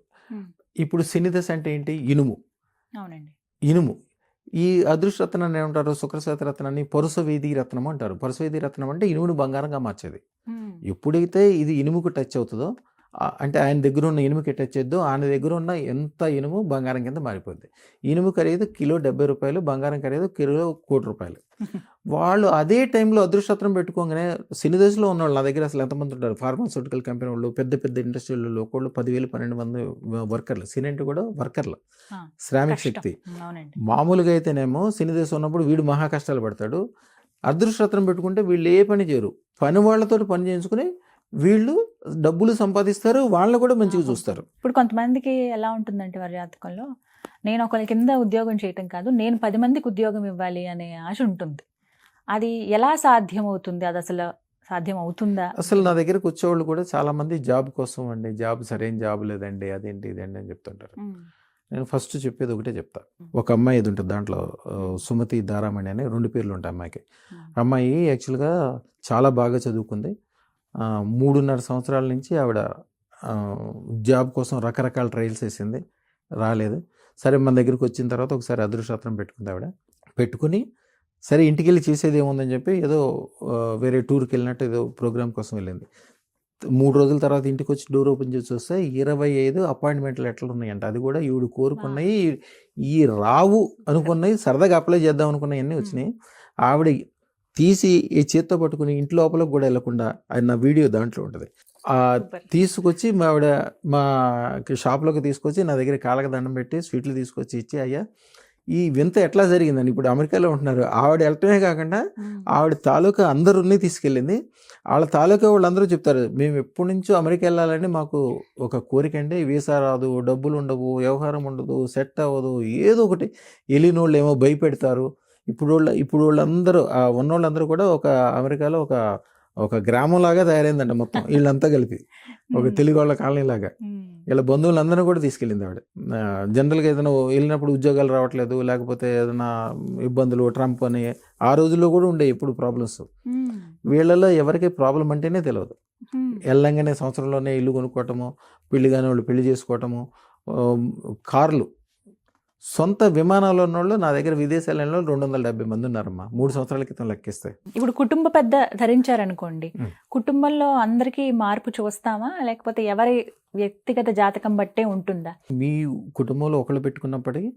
ఇప్పుడు శని దశ అంటే ఏంటి? ఇనుము. ఇనుము. ఈ అదృష్టరత్నాన్ని ఏమంటారు? శుక్రశాస్త్రరత్నాన్ని పరుసవేది రత్నం అంటారు. పరుసవేది రత్నం అంటే ఇనుమును బంగారంగా మార్చేది. ఎప్పుడైతే ఇది ఇనుముకు టచ్ అవుతుందో, అంటే ఆయన దగ్గర ఉన్న ఇనుముకి టచ్ చేద్దాం, ఆయన దగ్గర ఉన్న ఎంత ఇనుము బంగారం కింద మారిపోద్ది. ఇనుము ఖరీదు కిలో ₹70, బంగారం ఖరీదు కిలో ₹1,00,00,000. వాళ్ళు అదే టైంలో అదృష్టరత్నం పెట్టుకోగానే శని దశలో ఉన్నవాళ్ళు నా దగ్గర అసలు ఎంతమంది ఉంటారు? ఫార్మాస్యూటికల్ కంపెనీ వాళ్ళు, పెద్ద పెద్ద ఇండస్ట్రీలలో ఒకళ్ళు 10,000-12 మంది వర్కర్లు. శని అంటే కూడా వర్కర్లు, శ్రామిక శక్తి. మామూలుగా అయితేనేమో శని దశ ఉన్నప్పుడు వీడు మహా కష్టాలు పడతాడు. అదృష్టరత్నం పెట్టుకుంటే వీళ్ళు ఏ పని చేయరు, పని వాళ్ళతో పని చేయించుకుని వీళ్ళు డబ్బులు సంపాదిస్తారు, వాళ్ళని కూడా మంచిగా చూస్తారు. ఇప్పుడు కొంతమందికి ఎలా ఉంటుందంటే వారి జాతకంలో, నేను ఒకరి కింద ఉద్యోగం చేయటం కాదు, నేను 10 మందికి ఉద్యోగం ఇవ్వాలి అనే ఆశ ఉంటుంది. అది ఎలా సాధ్యం అవుతుంది? అది అసలు సాధ్యం అవుతుందా? అసలు నా దగ్గరకు వచ్చేవాళ్ళు కూడా చాలా మంది జాబ్ కోసం అండి, జాబ్ సరైన జాబ్ లేదండి, అదేంటి ఇదేంటి అని చెప్తుంటారు. నేను ఫస్ట్ చెప్పేది ఒకటే చెప్తా. ఒక అమ్మాయి ఇది ఉంటుంది, దాంట్లో సుమతి దారామణి అని 2 పేర్లు ఉంటాయి అమ్మాయికి. అమ్మాయి యాక్చువల్గా చాలా బాగా చదువుకుంది. 3.5 సంవత్సరాల నుంచి ఆవిడ జాబ్ కోసం రకరకాల ట్రయల్స్ వేసింది, రాలేదు. సరే మన దగ్గరికి వచ్చిన తర్వాత ఒకసారి అదృష్టరత్నం పెట్టుకుంది ఆవిడ. పెట్టుకుని సరే ఇంటికి వెళ్ళి చేసేది ఏముందని చెప్పి ఏదో వేరే టూర్కి వెళ్ళినట్టు ఏదో ప్రోగ్రామ్ కోసం వెళ్ళింది. 3 రోజుల తర్వాత ఇంటికి వచ్చి డోర్ ఓపెన్ చేసి వస్తే 25 అపాయింట్మెంట్ లెటర్లు ఉన్నాయంట. అది కూడా ఈవిడ కోరుకున్నాయి, ఈ రావు అనుకున్నాయి, సరదాగా అప్లై చేద్దాం అనుకున్నాయి అన్నీ వచ్చినాయి. ఆవిడ తీసి ఈ చేత్తో పట్టుకుని ఇంటి లోపలికి కూడా వెళ్లకుండా, అది నా వీడియో దాంట్లో ఉంటుంది, తీసుకొచ్చి ఆవిడ మా షాప్లోకి తీసుకొచ్చి నా దగ్గర కాళ్ళకి దండం పెట్టి స్వీట్లు తీసుకొచ్చి ఇచ్చి, అయ్యా ఈ వింత ఎట్లా జరిగిందని. ఇప్పుడు అమెరికాలో ఉంటున్నారు, ఆవిడ వెళ్ళటమే కాకుండా ఆవిడ తాలూకా అందరినీ తీసుకెళ్ళింది. వాళ్ళ తాలూకా వాళ్ళందరూ చెప్తారు, మేము ఎప్పటి నుంచో అమెరికా వెళ్ళాలని మాకు ఒక కోరిక అండి, వీసా రాదు, డబ్బులు ఉండవు, వ్యవహారం ఉండదు, సెట్ అవ్వదు, ఏదో ఒకటి. వెళ్ళిన వాళ్ళు ఏమో భయపెడతారు. ఇప్పుడు వాళ్ళందరూ ఉన్నోళ్ళందరూ కూడా ఒక అమెరికాలో ఒక గ్రామంలాగా తయారైందంట మొత్తం, వీళ్ళంతా కలిపి ఒక తెలుగు వాళ్ళ కాలనీ లాగా. ఇలా బంధువులందరూ కూడా తీసుకెళ్ళింది ఆవిడ. జనరల్గా ఏదైనా వెళ్ళినప్పుడు ఉద్యోగాలు రావట్లేదు, లేకపోతే ఏదైనా ఇబ్బందులు, ట్రంప్ అని ఆ రోజుల్లో కూడా ఉండే ఎప్పుడు ప్రాబ్లమ్స్. వీళ్ళలో ఎవరికి ప్రాబ్లం అంటేనే తెలియదు. వెళ్ళంగానే సంవత్సరంలోనే ఇల్లు కొనుక్కోవటము, పెళ్లి కాని వాళ్ళు పెళ్లి చేసుకోవటము, కార్లు, సొంత విమానాలు ఉన్నోళ్ళు నా దగ్గర విదేశాలలో 270 మంది ఉన్నారమ్మా 3 సంవత్సరాల క్రితం లెక్కిస్తే. ఇప్పుడు కుటుంబ పెద్ద ధరించారనుకోండి, కుటుంబంలో అందరికీ మార్పు చూస్తామా, లేకపోతే ఎవరి వ్యక్తిగత జాతకం బట్టే ఉంటుందా? మీ కుటుంబంలో ఒకళ్ళు పెట్టుకున్నప్పటికీ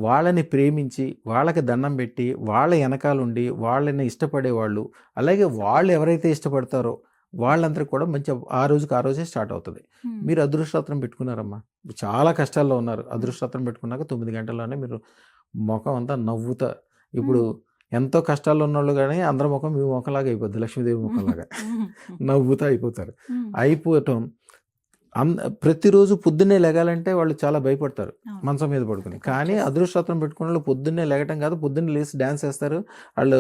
వాళ్ళని ప్రేమించి, వాళ్ళకి దండం పెట్టి, వాళ్ళ వెనకాలండి వాళ్ళని ఇష్టపడేవాళ్ళు, అలాగే వాళ్ళు ఎవరైతే ఇష్టపడతారో వాళ్ళందరూ కూడా మంచి ఆ రోజే స్టార్ట్ అవుతుంది. మీరు అదృష్టరత్నం పెట్టుకున్నారమ్మా, చాలా కష్టాల్లో ఉన్నారు, అదృష్టరత్నం పెట్టుకున్నాక 9 గంటల్లోనే మీరు ముఖం అంతా నవ్వుతా. ఇప్పుడు ఎంతో కష్టాల్లో ఉన్నోళ్ళు కానీ అందరి ముఖం మీ ముఖంలాగా అయిపోద్ది, లక్ష్మీదేవి ముఖంలాగా నవ్వుతూ అయిపోతారు. అయిపోవటం ప్రతిరోజు పొద్దున్నే లెగాలంటే వాళ్ళు చాలా భయపడతారు మంచం మీద పడుకుని. కానీ అదృష్టరత్నం పెట్టుకున్న వాళ్ళు పొద్దున్నే లెగటం కాదు, పొద్దున్నే లేచి డ్యాన్స్ వేస్తారు. వాళ్ళు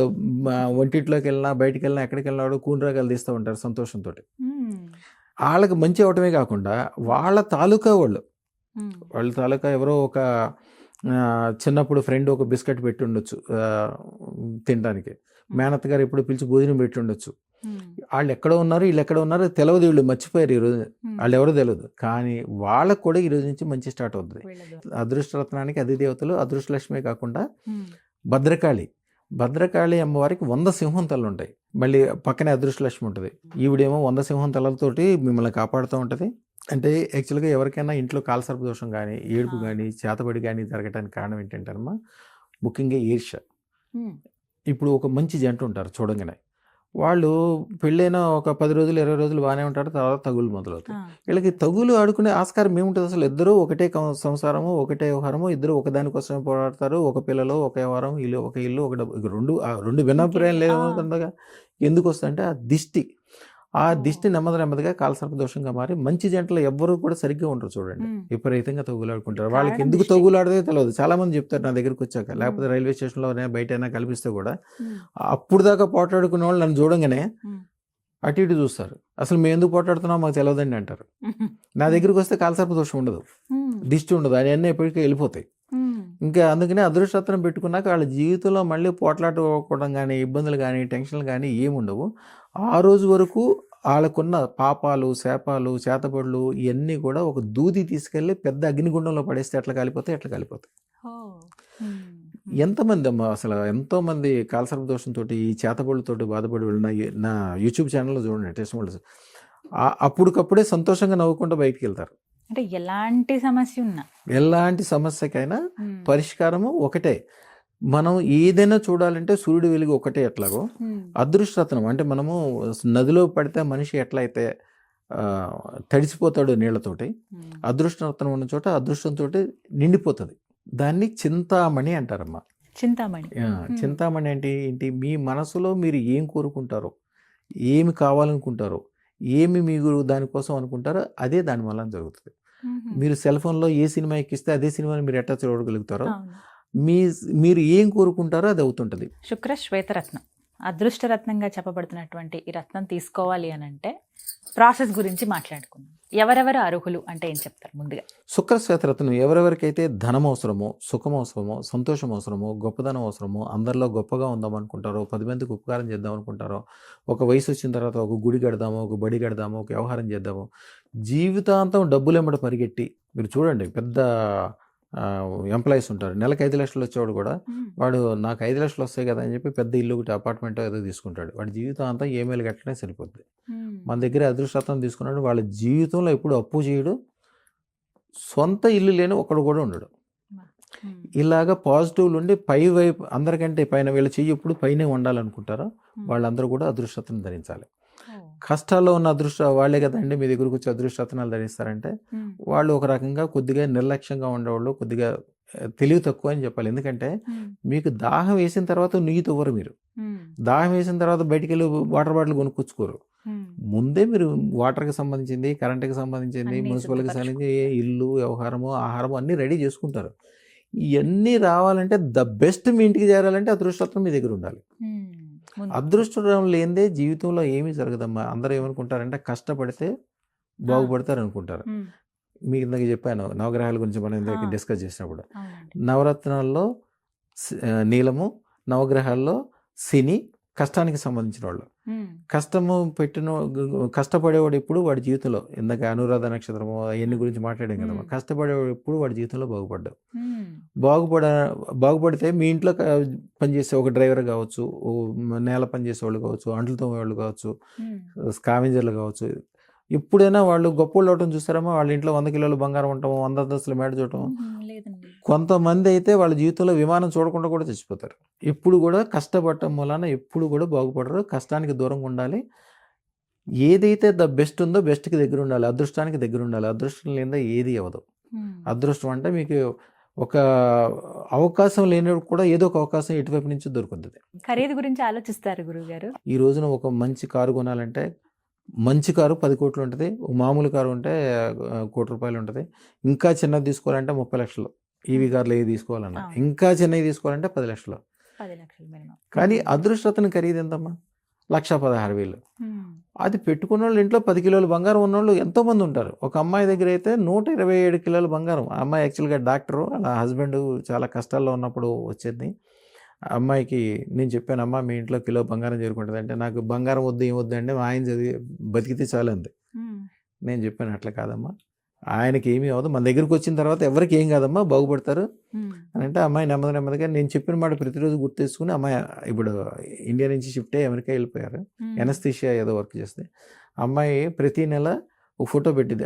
వంటింట్లోకి వెళ్ళినా బయటికి వెళ్ళినా ఎక్కడికి వెళ్ళినా వాడు కూనరాగాలు తీస్తూ ఉంటారు సంతోషంతో. వాళ్ళకి మంచి అవటమే కాకుండా వాళ్ళ తాలూకా వాళ్ళ తాలూకా ఎవరో ఒక చిన్నప్పుడు ఫ్రెండ్ ఒక బిస్కెట్ పెట్టి ఉండొచ్చు తినడానికి, మేనత్ గారు ఎప్పుడు పిలిచి భోజనం పెట్టి ఉండొచ్చు. వాళ్ళు ఎక్కడో ఉన్నారు, వీళ్ళు ఎక్కడ ఉన్నారు తెలియదు, వీళ్ళు మర్చిపోయారు ఈరోజు, వాళ్ళు ఎవరో తెలియదు. కానీ వాళ్ళకు కూడా ఈరోజు నుంచి మంచి స్టార్ట్ అవుతుంది. అదృష్టరత్నానికి అధిదేవతలు అదృష్టలక్ష్మే కాకుండా భద్రకాళి అమ్మవారికి 100 సింహం తలలు ఉంటాయి. మళ్ళీ పక్కనే అదృష్టలక్ష్మి ఉంటుంది. ఈవిడేమో 100 సింహం తలలతోటి మిమ్మల్ని కాపాడుతూ ఉంటుంది. అంటే యాక్చువల్గా ఎవరికైనా ఇంట్లో కాలసర్ప దోషం కానీ, ఏడుపు కానీ, చేతబడి కానీ జరగడానికి కారణం ఏంటంటే అమ్మా, ముఖ్యంగా ఈర్ష్య. ఇప్పుడు ఒక మంచి జంట ఉంటారు చూడంగానే, వాళ్ళు పెళ్ళైన ఒక 10 రోజులు 20 రోజులు బాగానే ఉంటారు, తర్వాత తగులు మొదలవుతాయి. వీళ్ళకి తగులు ఆడుకునే ఆస్కారం ఏముంటుంది అసలు? ఇద్దరు ఒకటే సంసారము, ఒకటే వ్యవహారము, ఇద్దరు ఒకదానికోసమే పోరాడతారు. ఒక పిల్లలు, ఒక వ్యవహారం, ఇల్లు ఒక ఇల్లు, ఒక డబ్బు, ఇక రెండు భిన్నాభిప్రాయం లేదనుకుండగా ఎందుకు వస్తుందంటే ఆ దిష్టి నెమ్మదిగా కాలసర్ప దోషంగా మారి మంచి జంటలు ఎవ్వరూ కూడా సరిగ్గా ఉంటారు చూడండి, విపరీతంగా తగులాడుకుంటారు. వాళ్ళకి ఎందుకు తగులాడదే తెలియదు. చాలా మంది చెప్తారు నా దగ్గరికి వచ్చాక, లేకపోతే రైల్వే స్టేషన్లోనే బయటైనా కల్పిస్తే కూడా అప్పుడు దాకా పోట్లాడుకునే వాళ్ళు నన్ను చూడంగానే అటు ఇటు చూస్తారు. అసలు మేము ఎందుకు పోట్లాడుతున్నాం మాకు తెలియదండి అంటారు. నా దగ్గరికి వస్తే కాలసర్ప దోషం ఉండదు, దిష్టి ఉండదు, అవన్నీ ఎప్పటికీ వెళ్ళిపోతాయి. ఇంకా అందుకనే అదృష్టరత్నం పెట్టుకున్నాక వాళ్ళ జీవితంలో మళ్ళీ పోట్లాడుకోవడం కానీ, ఇబ్బందులు కానీ, టెన్షన్లు కానీ ఏముండవు. ఆ రోజు వరకు వాళ్ళకున్న పాపాలు, శాపాలు, చేతబడులు ఇవన్నీ కూడా ఒక దూది తీసుకెళ్ళి పెద్ద అగ్నిగుండంలో పడేస్తే ఎట్లా కాలిపోతాయి. ఎంతమంది అమ్మా, అసలు ఎంతోమంది కాలసర్ప దోషంతో ఈ చేతబడులతోటి బాధపడి వెళ్ళిన నా యూట్యూబ్ ఛానల్లో చూడండి టెస్టిమోనీస్. అప్పటికప్పుడే సంతోషంగా నవ్వుకుంటూ బయటికి వెళ్తారు. అంటే ఎలాంటి సమస్యకైనా పరిష్కారము ఒకటే. మనం ఏదైనా చూడాలంటే సూర్యుడు వెలుగు ఒకటే. ఎట్లాగో అదృష్టరత్నం అంటే మనము నదిలో పడితే మనిషి ఎట్లయితే తడిసిపోతాడు నీళ్లతోటి, అదృష్టరత్నం ఉన్న చోట అదృష్టంతో నిండిపోతుంది. దాన్ని చింతామణి అంటారమ్మా. చింతామణి అంటే ఏంటి? మీ మనసులో మీరు ఏం కోరుకుంటారో, ఏమి కావాలనుకుంటారో, ఏమి మీరు దానికోసం అనుకుంటారో అదే దాని వల్ల జరుగుతుంది. మీరు సెల్ ఫోన్లో ఏ సినిమా ఎక్కిస్తే అదే సినిమాని మీరు ఎట్లా చూడగలుగుతారో, మీరు ఏం కోరుకుంటారో అది అవుతుంటుంది. శుక్ర శ్వేతరత్నం అదృష్టరత్నంగా చెప్పబడుతున్నటువంటి ఈ రత్నం తీసుకోవాలి అని అంటే ప్రాసెస్ గురించి మాట్లాడుకుందాం. ఎవరెవరు అర్హులు అంటే ఏం చెప్తారు? ముందుగా శుక్ర శ్వేతరత్నం ఎవరెవరికైతే ధనం అవసరమో, సుఖం అవసరమో, సంతోషం అవసరమో, గొప్పదనం అవసరమో, అందరిలో గొప్పగా ఉందాం అనుకుంటారో, 10 మందికి ఉపకారం చేద్దాం అనుకుంటారో, ఒక వయసు వచ్చిన తర్వాత ఒక గుడి కడదామో, ఒక బడి కడదామో, ఒక వ్యవహారం చేద్దామో, జీవితాంతం డబ్బులెంబడ పరిగెట్టి, మీరు చూడండి పెద్ద ఎంప్లాయీస్ ఉంటారు, నెలకు 5 లక్షలు వచ్చేవాడు కూడా వాడు నాకు 5 లక్షలు వస్తాయి కదా అని చెప్పి పెద్ద ఇల్లు ఒకటి అపార్ట్మెంట్ ఏదో తీసుకుంటాడు. వాడి జీవితం అంతా ఈఎంఐలు కట్టనే సరిపోద్ది. మన దగ్గర అదృష్టరత్నం తీసుకున్నాడు, వాళ్ళ జీవితంలో ఎప్పుడు అప్పు చేయడు, సొంత ఇల్లు లేని ఒకడు కూడా ఉండడు. ఇలాగా పాజిటివ్లు ఉండి పై వైపు అందరికంటే పైన వీళ్ళ చెయ్యి ఎప్పుడు పైనే ఉండాలనుకుంటారో వాళ్ళందరూ కూడా అదృష్టరత్నం ధరించాలి. కష్టాల్లో ఉన్న వాళ్ళే కదండి మీ దగ్గరకు వచ్చి అదృష్టరత్నాలు ధరిస్తారంటే వాళ్ళు ఒక రకంగా కొద్దిగా నిర్లక్ష్యంగా ఉండేవాళ్ళు, కొద్దిగా తెలివి తక్కువ అని చెప్పాలి. ఎందుకంటే మీకు దాహం వేసిన తర్వాత నుయ్యి తవ్వరు. మీరు దాహం వేసిన తర్వాత బయటికి వెళ్ళి వాటర్ బాటిల్ కొనుక్కొచ్చుకోరు. ముందే మీరు వాటర్కి సంబంధించింది, కరెంట్కి సంబంధించింది, మున్సిపల్కి సంబంధించి ఇల్లు, వ్యవహారము, ఆహారము అన్నీ రెడీ చేసుకుంటారు. ఇవన్నీ రావాలంటే ద బెస్ట్ మీ ఇంటికి చేరాలంటే అదృష్టరత్నం మీ దగ్గర ఉండాలి. అదృష్టం లేనిదే జీవితంలో ఏమీ జరగదమ్మా. అందరూ ఏమనుకుంటారంటే కష్టపడితే బాగుపడతారు అనుకుంటారు. మీకు ఇందాక చెప్పాను నవగ్రహాల గురించి మనం ఇందాక డిస్కస్ చేసినప్పుడు, నవరత్నాల్లో నీలము, నవగ్రహాల్లో శని కష్టానికి సంబంధించిన వాళ్ళు. కష్టము కష్టపడేవాడు ఎప్పుడు వాడి జీవితంలో, ఇందాక అనురాధ నక్షత్రము అవన్నీ గురించి మాట్లాడాం కదమ్మా, కష్టపడేవాడు ఎప్పుడు వాడి జీవితంలో బాగుపడ్డావు. బాగుపడితే మీ ఇంట్లో పనిచేసే ఒక డ్రైవర్ కావచ్చు, నేల పనిచేసే వాళ్ళు కావచ్చు, అంట్లు తోమేవాళ్ళు కావచ్చు, స్కావెంజర్లు కావచ్చు, ఎప్పుడైనా వాళ్ళు గొప్పవాళ్ళు అవటం చూస్తారమ్మా. వాళ్ళ ఇంట్లో 100 కిలోలు బంగారం ఉండటం, 100 అంతస్తుల మేడ చూడటం. కొంతమంది అయితే వాళ్ళ జీవితంలో విమానం చూడకుండా కూడా చచ్చిపోతారు. ఎప్పుడు కూడా కష్టపడటం వలన ఎప్పుడు కూడా బాగుపడరు. కష్టానికి దూరంగా ఉండాలి. ఏదైతే ద బెస్ట్ ఉందో బెస్ట్కి దగ్గర ఉండాలి, అదృష్టానికి దగ్గర ఉండాలి. అదృష్టం లేదా ఏది అవ్వదు. అదృష్టం అంటే మీకు ఒక అవకాశం లేనివాడు కూడా ఏదో ఒక అవకాశం ఎటువైపు నుంచి దొరుకుతుంది. ఖరీదు గురించి ఆలోచిస్తారు గురువుగారు. ఈ రోజున ఒక మంచి కారు కొనాలంటే మంచి కారు 10 కోట్లు ఉంటుంది. ఒక మామూలు కారు ఉంటే ₹1,00,00,000 ఉంటుంది. ఇంకా చిన్నది తీసుకోవాలంటే 30 లక్షలు. ఈవీ కార్లు ఏవి తీసుకోవాలన్నా అవును. ఇంకా చిన్నవి తీసుకోవాలంటే 10 లక్షలు. 10 లక్షలు మినిమం. కానీ అదృష్టతని ఖరీదు ఎంతమ్మా? 1,16,000. ఉమ్. అది పెట్టుకున్న వాళ్ళు ఇంట్లో 10 కిలోలు బంగారం ఉన్నోళ్ళు ఎంతోమంది ఉంటారు. ఒక అమ్మాయి దగ్గర అయితే 127 కిలోల బంగారం. ఆ అమ్మాయి యాక్చువల్గా డాక్టరు, అలా హస్బెండ్ చాలా కష్టాల్లో ఉన్నప్పుడు వచ్చింది. ఆ అమ్మాయికి నేను చెప్పాను, అమ్మా మీ ఇంట్లో కిలో బంగారం చేరుకుంటుంది అంటే, నాకు బంగారం వద్దు ఏం వద్దు అంటే, మా ఆయన చదివి బతికితే చాలు అంది. ఉమ్. నేను చెప్పాను అట్లా కాదమ్మా, ఆయనకి ఏమీ అవ్వదు, మన దగ్గరికి వచ్చిన తర్వాత ఎవరికి ఏం కాదమ్మా, బాగుపడతారు ఉమ్. అని అంటే, అమ్మాయి నెమ్మది నెమ్మదిగా నేను చెప్పిన మాట ప్రతిరోజు గుర్తు తెచ్చుకుని, అమ్మాయి ఇప్పుడు ఇండియా నుంచి షిఫ్ట్ అయ్యి అమెరికా వెళ్ళిపోయారు. ఉమ్. ఎనస్థీషియా ఏదో వర్క్ చేస్తే అమ్మాయి ప్రతి నెల ఒక ఫోటో పెట్టింది.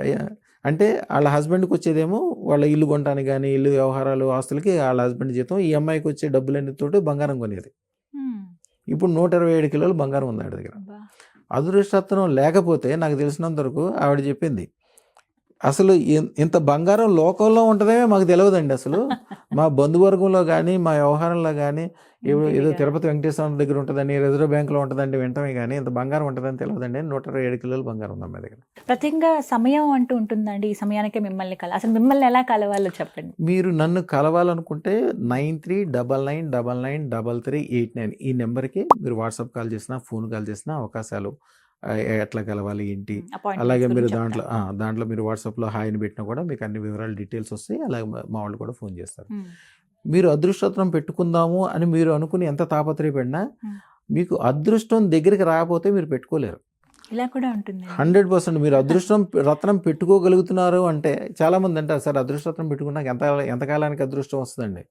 అంటే వాళ్ళ హస్బెండ్కి వచ్చేదేమో వాళ్ళ ఇల్లు కొనడానికి కానీ ఇల్లు వ్యవహారాలు ఆస్తులకి వాళ్ళ హస్బెండ్ జీతం, ఈ అమ్మాయికి వచ్చే డబ్బులన్నిటితోటి బంగారం కొనేది. ఉమ్. ఇప్పుడు 127 కిలోలు బంగారం ఉంది ఆవిడ దగ్గర. అబ్బా. అదృష్టం లేకపోతే నాకు తెలిసినంత వరకు ఆవిడ చెప్పింది, అసలు ఇంత బంగారం లోకంలో ఉంటుందే మాకు తెలియదండి. అసలు మా బంధువర్గంలో కానీ మా వ్యవహారంలో కానీ ఏదో తిరుపతి వెంకటేశ్వర దగ్గర ఉంటుందని, రిజర్వ్ బ్యాంక్లో ఉంటుందండి వింటమే కానీ ఇంత బంగారం ఉంటుందని తెలియదండి. 127 కిలోలు బంగారం ఉంది అమ్మాయి దగ్గర. ప్రత్యేకంగా సమయం అంటూ ఉంటుందండి, ఈ సమయానికే మిమ్మల్ని అసలు మిమ్మల్ని ఎలా కలవాలో చెప్పండి. మీరు నన్ను కలవాలనుకుంటే 9399993389 ఈ నెంబర్కి మీరు వాట్సాప్ కాల్ చేసినా ఫోన్ కాల్ చేసినా అవకాశాలు ఎట్లా కలవాలి ఏంటి, అలాగే మీరు దాంట్లో మీరు వాట్సాప్లో హాయ్ని పెట్టినా కూడా మీకు అన్ని వివరాలు డీటెయిల్స్ వస్తాయి. అలాగే మా వాళ్ళు కూడా ఫోన్ చేస్తారు. మీరు అదృష్టం పెట్టుకుందాము అని మీరు అనుకుని ఎంత తాపత్రయపడినా మీకు అదృష్టం దగ్గరికి రాకపోతే మీరు పెట్టుకోలేరు. ఇలా కూడా ఉంటుంది. 100% మీరు రత్నం పెట్టుకోగలుగుతున్నారు అంటే, చాలామంది అంటారు సార్ అదృష్టరత్నం పెట్టుకున్నాక ఎంతకాలానికి అదృష్టం వస్తుందండి.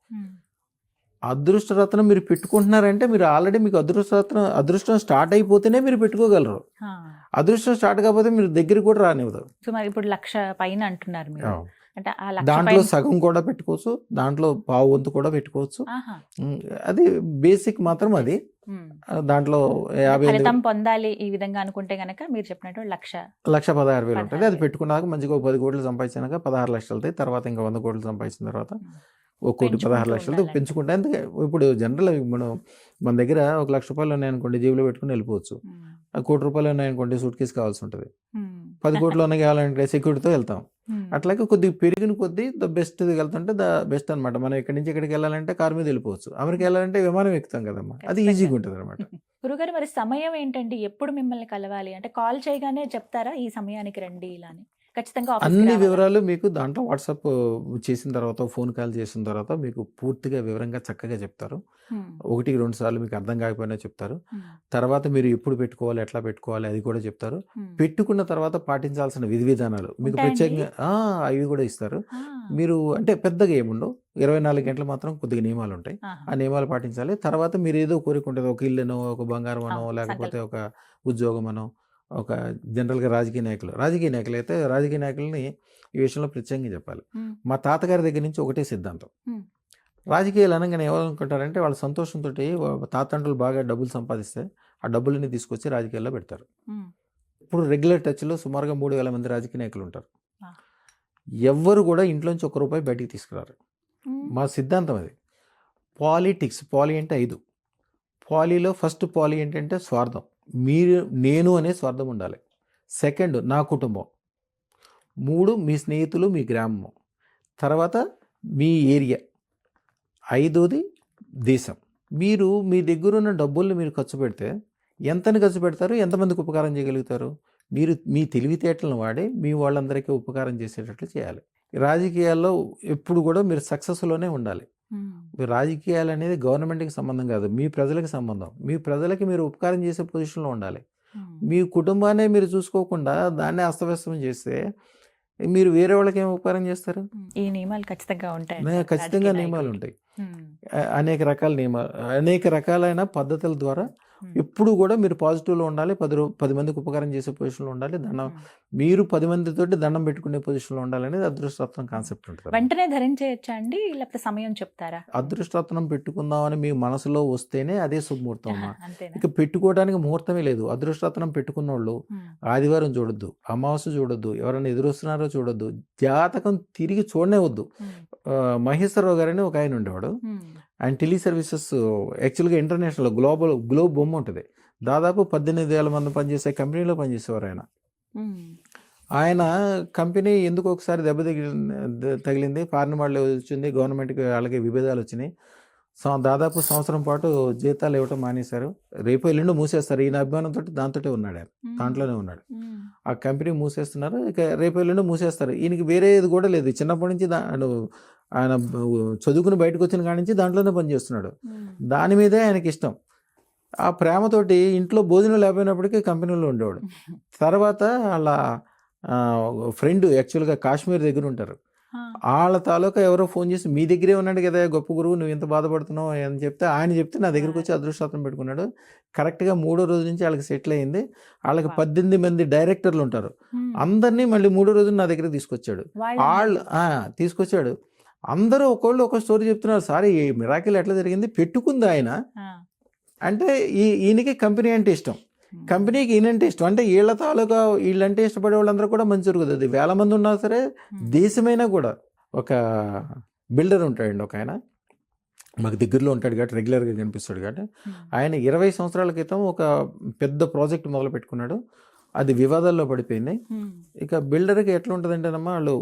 రత్నం మీరు పెట్టుకుంటున్నారంటే మీరు ఆల్రెడీ మీకు అదృష్టం స్టార్ట్ అయిపోతేనే మీరు పెట్టుకోగలరు. అదృష్టం స్టార్ట్ కాకపోతే మీరు దగ్గరికి కూడా రానివ్వదు. సో మరి ఇప్పుడు 1,00,000 పైన అంటున్నారు మీరు. అంటే ఆ 1,00,000 దాంట్లో సగం కూడా పెట్టుకోవచ్చు, దాంట్లో పావు వంతు కూడా పెట్టుకోవచ్చు. అది బేసిక్ మాత్రం అది. దాంట్లో 50 ఫలితం పొందాలి ఈ విధంగా అనుకుంటే గనక మీరు చెప్పినట్టు 1,16,000 ఉంటుంది. అది పెట్టుకున్నాక మంచిగా 10 కోట్లు సంపాదించాక 16 లక్షలు అవుతాయి. తర్వాత ఇంకా 100 కోట్లు సంపాదించిన తర్వాత 1,16,00,000 పెంచుకుంటే. అందుకే ఇప్పుడు జనరల్ మన దగ్గర ₹1,00,000 ఉన్నాయనుకోండి, జేబులో పెట్టుకుని వెళ్ళిపోవచ్చు. ₹1,00,00,000 ఉన్నాయనుకోండి, సూట్ కేసు కావాల్సి ఉంటుంది. 10 కోట్లు ఉన్నాయి కావాలంటే సెక్యూరిటీతో వెళ్తాం. అట్లాగే కొద్దిగా పెరిగిన కొద్దీ బెస్ట్ వెళ్తుంటే బెస్ట్ అనమాట. మనం ఇక్కడి నుంచి ఇక్కడికి వెళ్ళాలంటే కారు మీద వెళ్ళిపోవచ్చు, అమెరికా వెళ్ళాలంటే విమానం ఎక్కుతాం కదమ్మా, అది ఈజీగా ఉంటుంది అనమాట. గురుగారు మరి సమయం ఏంటండి, ఎప్పుడు మిమ్మల్ని కలవాలి అంటే కాల్ చేయగానే చెప్తారా ఈ సమయానికి రండి ఇలా అని? ఖచ్చితంగా అన్ని వివరాలు మీకు దాంట్లో వాట్సాప్ చేసిన తర్వాత, ఫోన్ కాల్ చేసిన తర్వాత మీకు పూర్తిగా వివరంగా చక్కగా చెప్తారు. 1-2 సార్లు మీకు అర్థం కాకపోయినా చెప్తారు. తర్వాత మీరు ఎప్పుడు పెట్టుకోవాలి, ఎట్లా పెట్టుకోవాలి అది కూడా చెప్తారు. పెట్టుకున్న తర్వాత పాటించాల్సిన విధి విధానాలు మీకు ప్రత్యేకంగా అవి కూడా ఇస్తారు. మీరు అంటే పెద్దగా ఏముండవు, 24 గంటలు మాత్రం కొద్దిగా నియమాలు ఉంటాయి. ఆ నియమాలు పాటించాలి. తర్వాత మీరు ఏదో కోరిక ఉంటుంది, ఒక ఇల్లునో, ఒక బంగారం అనో, లేకపోతే ఒక ఉద్యోగం అనో, ఒక జనరల్గా రాజకీయ నాయకులు అయితే రాజకీయ నాయకులని ఈ విషయంలో ప్రత్యేకంగా చెప్పాలి. మా తాతగారి దగ్గర నుంచి ఒకటే సిద్ధాంతం, రాజకీయాలు అనగానే ఏమనుకుంటారంటే వాళ్ళ సంతోషంతో తాతండ్రులు బాగా డబ్బులు సంపాదిస్తే ఆ డబ్బులని తీసుకొచ్చి రాజకీయాల్లో పెడతారు. ఇప్పుడు రెగ్యులర్ టచ్లో సుమారుగా 3,000 మంది రాజకీయ నాయకులు ఉంటారు. ఎవ్వరు కూడా ఇంట్లోంచి ₹1 బయటికి తీసుకురారు. మా సిద్ధాంతం అది. పాలిటిక్స్, పాలి అంటే 5, పాలీలో ఫస్ట్ పాలి ఏంటంటే స్వార్థం. నేను అనే స్వార్థం ఉండాలి. సెకండ్ నా కుటుంబం, 3 మీ స్నేహితులు, మీ గ్రామం, తర్వాత మీ ఏరియా, 5ది దేశం. మీరు మీ దగ్గర ఉన్న డబ్బుల్ని మీరు ఖర్చు పెడితే ఎంతని ఖర్చు పెడతారు, ఎంతమందికి ఉపకారం చేయగలుగుతారు? మీరు మీ తెలివితేటలను వాడి మీ వాళ్ళందరికీ ఉపకారం చేసేటట్లు చేయాలి. రాజకీయాల్లో ఎప్పుడు కూడా మీరు సక్సెస్లోనే ఉండాలి. రాజకీయాలు అనేది గవర్నమెంట్కి సంబంధం కాదు, మీ ప్రజలకు సంబంధం. మీ ప్రజలకి మీరు ఉపకారం చేసే పొజిషన్లో ఉండాలి. మీ కుటుంబాన్ని మీరు చూసుకోకుండా దాన్ని అస్తవ్యస్తం చేస్తే మీరు వేరే వాళ్ళకి ఏం ఉపకారం చేస్తారు? ఈ నియమాలు ఖచ్చితంగా ఉంటాయి. ఖచ్చితంగా నియమాలు ఉంటాయి. అనేక రకాలైన పద్ధతుల ద్వారా ఎప్పుడు కూడా మీరు పాజిటివ్లో ఉండాలి, 10 మందికి ఉపకారం చేసే పొజిషన్లో ఉండాలి, దండం మీరు 10 మందితోటి దండం పెట్టుకునే పొజిషన్లో ఉండాలనేది అదృష్టరత్నం కాన్సెప్ట్ ఉంటుంది. వెంటనే ధరించేయచ్చా అండి, లేకపోతే సమయం చెప్తారా? అదృష్టరత్నం పెట్టుకుందామని మీ మనసులో వస్తేనే అదే శుభముహూర్తం అమ్మా. అంతేనా? ఇక పెట్టుకోవడానికి ముహూర్తమే లేదు. అదృష్టరత్నం పెట్టుకున్న వాళ్ళు ఆదివారం చూడొద్దు, అమావాస్య చూడొద్దు, ఎవరైనా ఎదురొస్తున్నారో చూడొద్దు, జాతకం తిరిగి చూడనే వద్దు. మహేశ్వరరావు గారని ఒక ఆయన ఉండేవాడు. ఆయన టెలి సర్వీసెస్ యాక్చువల్గా ఇంటర్నేషనల్ గ్లోబ్ బొమ్మ ఉంటుంది. దాదాపు 18,000 మంది పనిచేసే కంపెనీలో పనిచేసేవారు ఆయన. ఆయన కంపెనీ ఎందుకు ఒకసారి దెబ్బ తగిలింది, ఫారిన్ వాళ్ళు వచ్చింది, గవర్నమెంట్కి వాళ్ళకి విభేదాలు వచ్చినాయి. దాదాపు సంవత్సరం పాటు జీతాలు ఇవ్వటం మానేశారు. రేపు ఎల్లుండి మూసేస్తారు. ఈయన అభిమానంతో దాంతోటే ఉన్నాడు, ఆయన దాంట్లోనే ఉన్నాడు. ఆ కంపెనీ మూసేస్తున్నారు, ఇక రేపు ఎల్లుండి మూసేస్తారు. ఈయనకి వేరే ఇది కూడా లేదు. చిన్నప్పటి నుంచి ఆయన చదువుకుని బయటకు వచ్చిన కాడి నుంచి దాంట్లోనే పనిచేస్తున్నాడు. దాని మీదే ఆయనకి ఇష్టం. ఆ ప్రేమతోటి ఇంట్లో భోజనం లేకపోయినప్పటికీ కంపెనీలో ఉండేవాడు. తర్వాత వాళ్ళ ఫ్రెండ్ యాక్చువల్గా కాశ్మీర్ దగ్గర ఉంటారు. వాళ్ళ తాలూకా ఎవరో ఫోన్ చేసి మీ దగ్గరే ఉన్నాడు కదా గొప్ప గురువు, నువ్వు ఎంత బాధపడుతున్నావు అని చెప్తే ఆయన చెప్తే నా దగ్గరికి వచ్చి అదృష్టరత్నం పెట్టుకున్నాడు. కరెక్ట్గా 3వ రోజు నుంచి వాళ్ళకి సెటిల్ అయింది. వాళ్ళకి 18 మంది డైరెక్టర్లు ఉంటారు. అందరినీ మళ్ళీ 3వ రోజు నా దగ్గరికి తీసుకొచ్చాడు. తీసుకొచ్చాడు. అందరూ ఒకళ్ళు ఒక స్టోరీ చెప్తున్నారు. సార్ ఈ మిరాకిల్ ఎట్లా జరిగింది, పెట్టుకుంది ఆయన అంటే ఈయనకి కంపెనీ అంటే ఇష్టం, కంపెనీకి ఈయనంటే ఇష్టం. అంటే వీళ్ళ తాలూకా వీళ్ళంటే ఇష్టపడే వాళ్ళందరూ కూడా మంచి జరుగుతుంది. 1000 మంది ఉన్నా సరే, దేశమైనా కూడా. ఒక బిల్డర్ ఉంటాడండి ఒక ఆయన, మాకు దగ్గరలో ఉంటాడు కాబట్టి రెగ్యులర్గా కనిపిస్తాడు కాబట్టి. ఆయన 20 సంవత్సరాల క్రితం ఒక పెద్ద ప్రాజెక్ట్ మొదలు పెట్టుకున్నాడు. అది వివాదాల్లో పడిపోయింది. ఇక బిల్డర్కి ఎట్లా ఉంటుందంటేనమ్మా, వాళ్ళు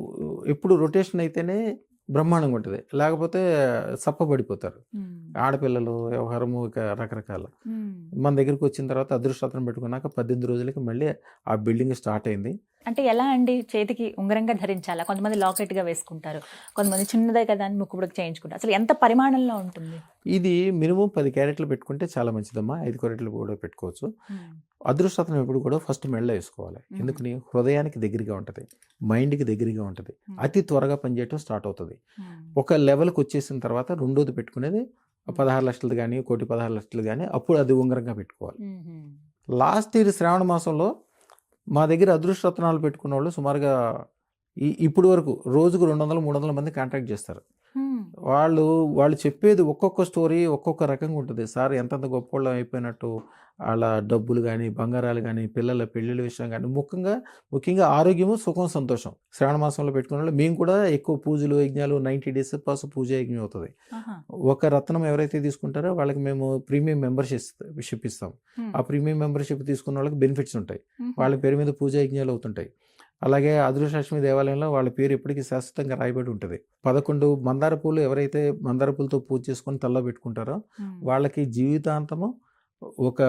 ఎప్పుడు రొటేషన్ అయితేనే బ్రహ్మాండంగా ఉంటుంది, లేకపోతే సప్పబడిపోతారు. ఆడపిల్లలు వ్యవహారము ఇక రకరకాల. మన దగ్గరికి వచ్చిన తర్వాత అదృష్టరత్నం పెట్టుకున్నాక 18 రోజులకి మళ్ళీ ఆ బిల్డింగ్ స్టార్ట్ అయింది. అంటే ఎలా అండి, చేతికి ఉంగరంగా ధరించాలా? కొంతమంది లాకెట్గా వేసుకుంటారు, కొంతమంది చిన్నదే కదా అని ముక్కుపుడికి చేయించుకుంటారు. అసలు ఎంత పరిమాణంలో ఉంటుంది? ఇది మినిమం 10 క్యారెట్లు పెట్టుకుంటే చాలా మంచిదమ్మా. 5 క్యారెట్లు కూడా పెట్టుకోవచ్చు. అదృష్టరత్నం ఎప్పుడు కూడా ఫస్ట్ మెడలో వేసుకోవాలి. ఎందుకని, హృదయానికి దగ్గరగా ఉంటుంది, మైండ్కి దగ్గరగా ఉంటుంది, అతి త్వరగా పనిచేయటం స్టార్ట్ అవుతుంది. ఒక లెవెల్కి వచ్చేసిన తర్వాత రెండోది పెట్టుకునేది 16 లక్షలు కానీ 1,16 లక్షలు కానీ, అప్పుడు అది ఉంగరంగా పెట్టుకోవాలి. లాస్ట్ ఇయర్ శ్రావణ మాసంలో మా దగ్గర అదృష్టరత్నాలు పెట్టుకున్న వాళ్ళు సుమారుగా ఇప్పుడు వరకు రోజుకు 200-300 మంది కాంటాక్ట్ చేస్తారు. వాళ్ళు చెప్పేది ఒక్కొక్క స్టోరీ ఒక్కొక్క రకంగా ఉంటుంది. సార్ ఎంతంత గొప్ప వాళ్ళం అయిపోయినట్టు, వాళ్ళ డబ్బులు కానీ, బంగారాలు కానీ, పిల్లల పెళ్ళిళ్ళ విషయం కానీ, ముఖ్యంగా ఆరోగ్యము, సుఖం, సంతోషం. శ్రావణ మాసంలో పెట్టుకున్న వాళ్ళు మేము కూడా ఎక్కువ పూజలు యజ్ఞాలు 90 డేస్ పాస్ పూజ యజ్ఞం అవుతుంది. ఒక రత్నం ఎవరైతే తీసుకుంటారో వాళ్ళకి మేము ప్రీమియం మెంబర్షిప్ ఇస్తాం. ఆ ప్రీమియం మెంబర్షిప్ తీసుకున్న వాళ్ళకి బెనిఫిట్స్ ఉంటాయి. వాళ్ళ పేరు మీద పూజ యజ్ఞాలు అవుతుంటాయి. అలాగే అదృష్టలక్ష్మి దేవాలయంలో వాళ్ళ పేరు ఎప్పటికీ శాశ్వతంగా రాయబడి ఉంటుంది. 11 మందార పూలు ఎవరైతే మందార పూలతో పూజ చేసుకొని తల్లో పెట్టుకుంటారో వాళ్ళకి జీవితాంతము ఒక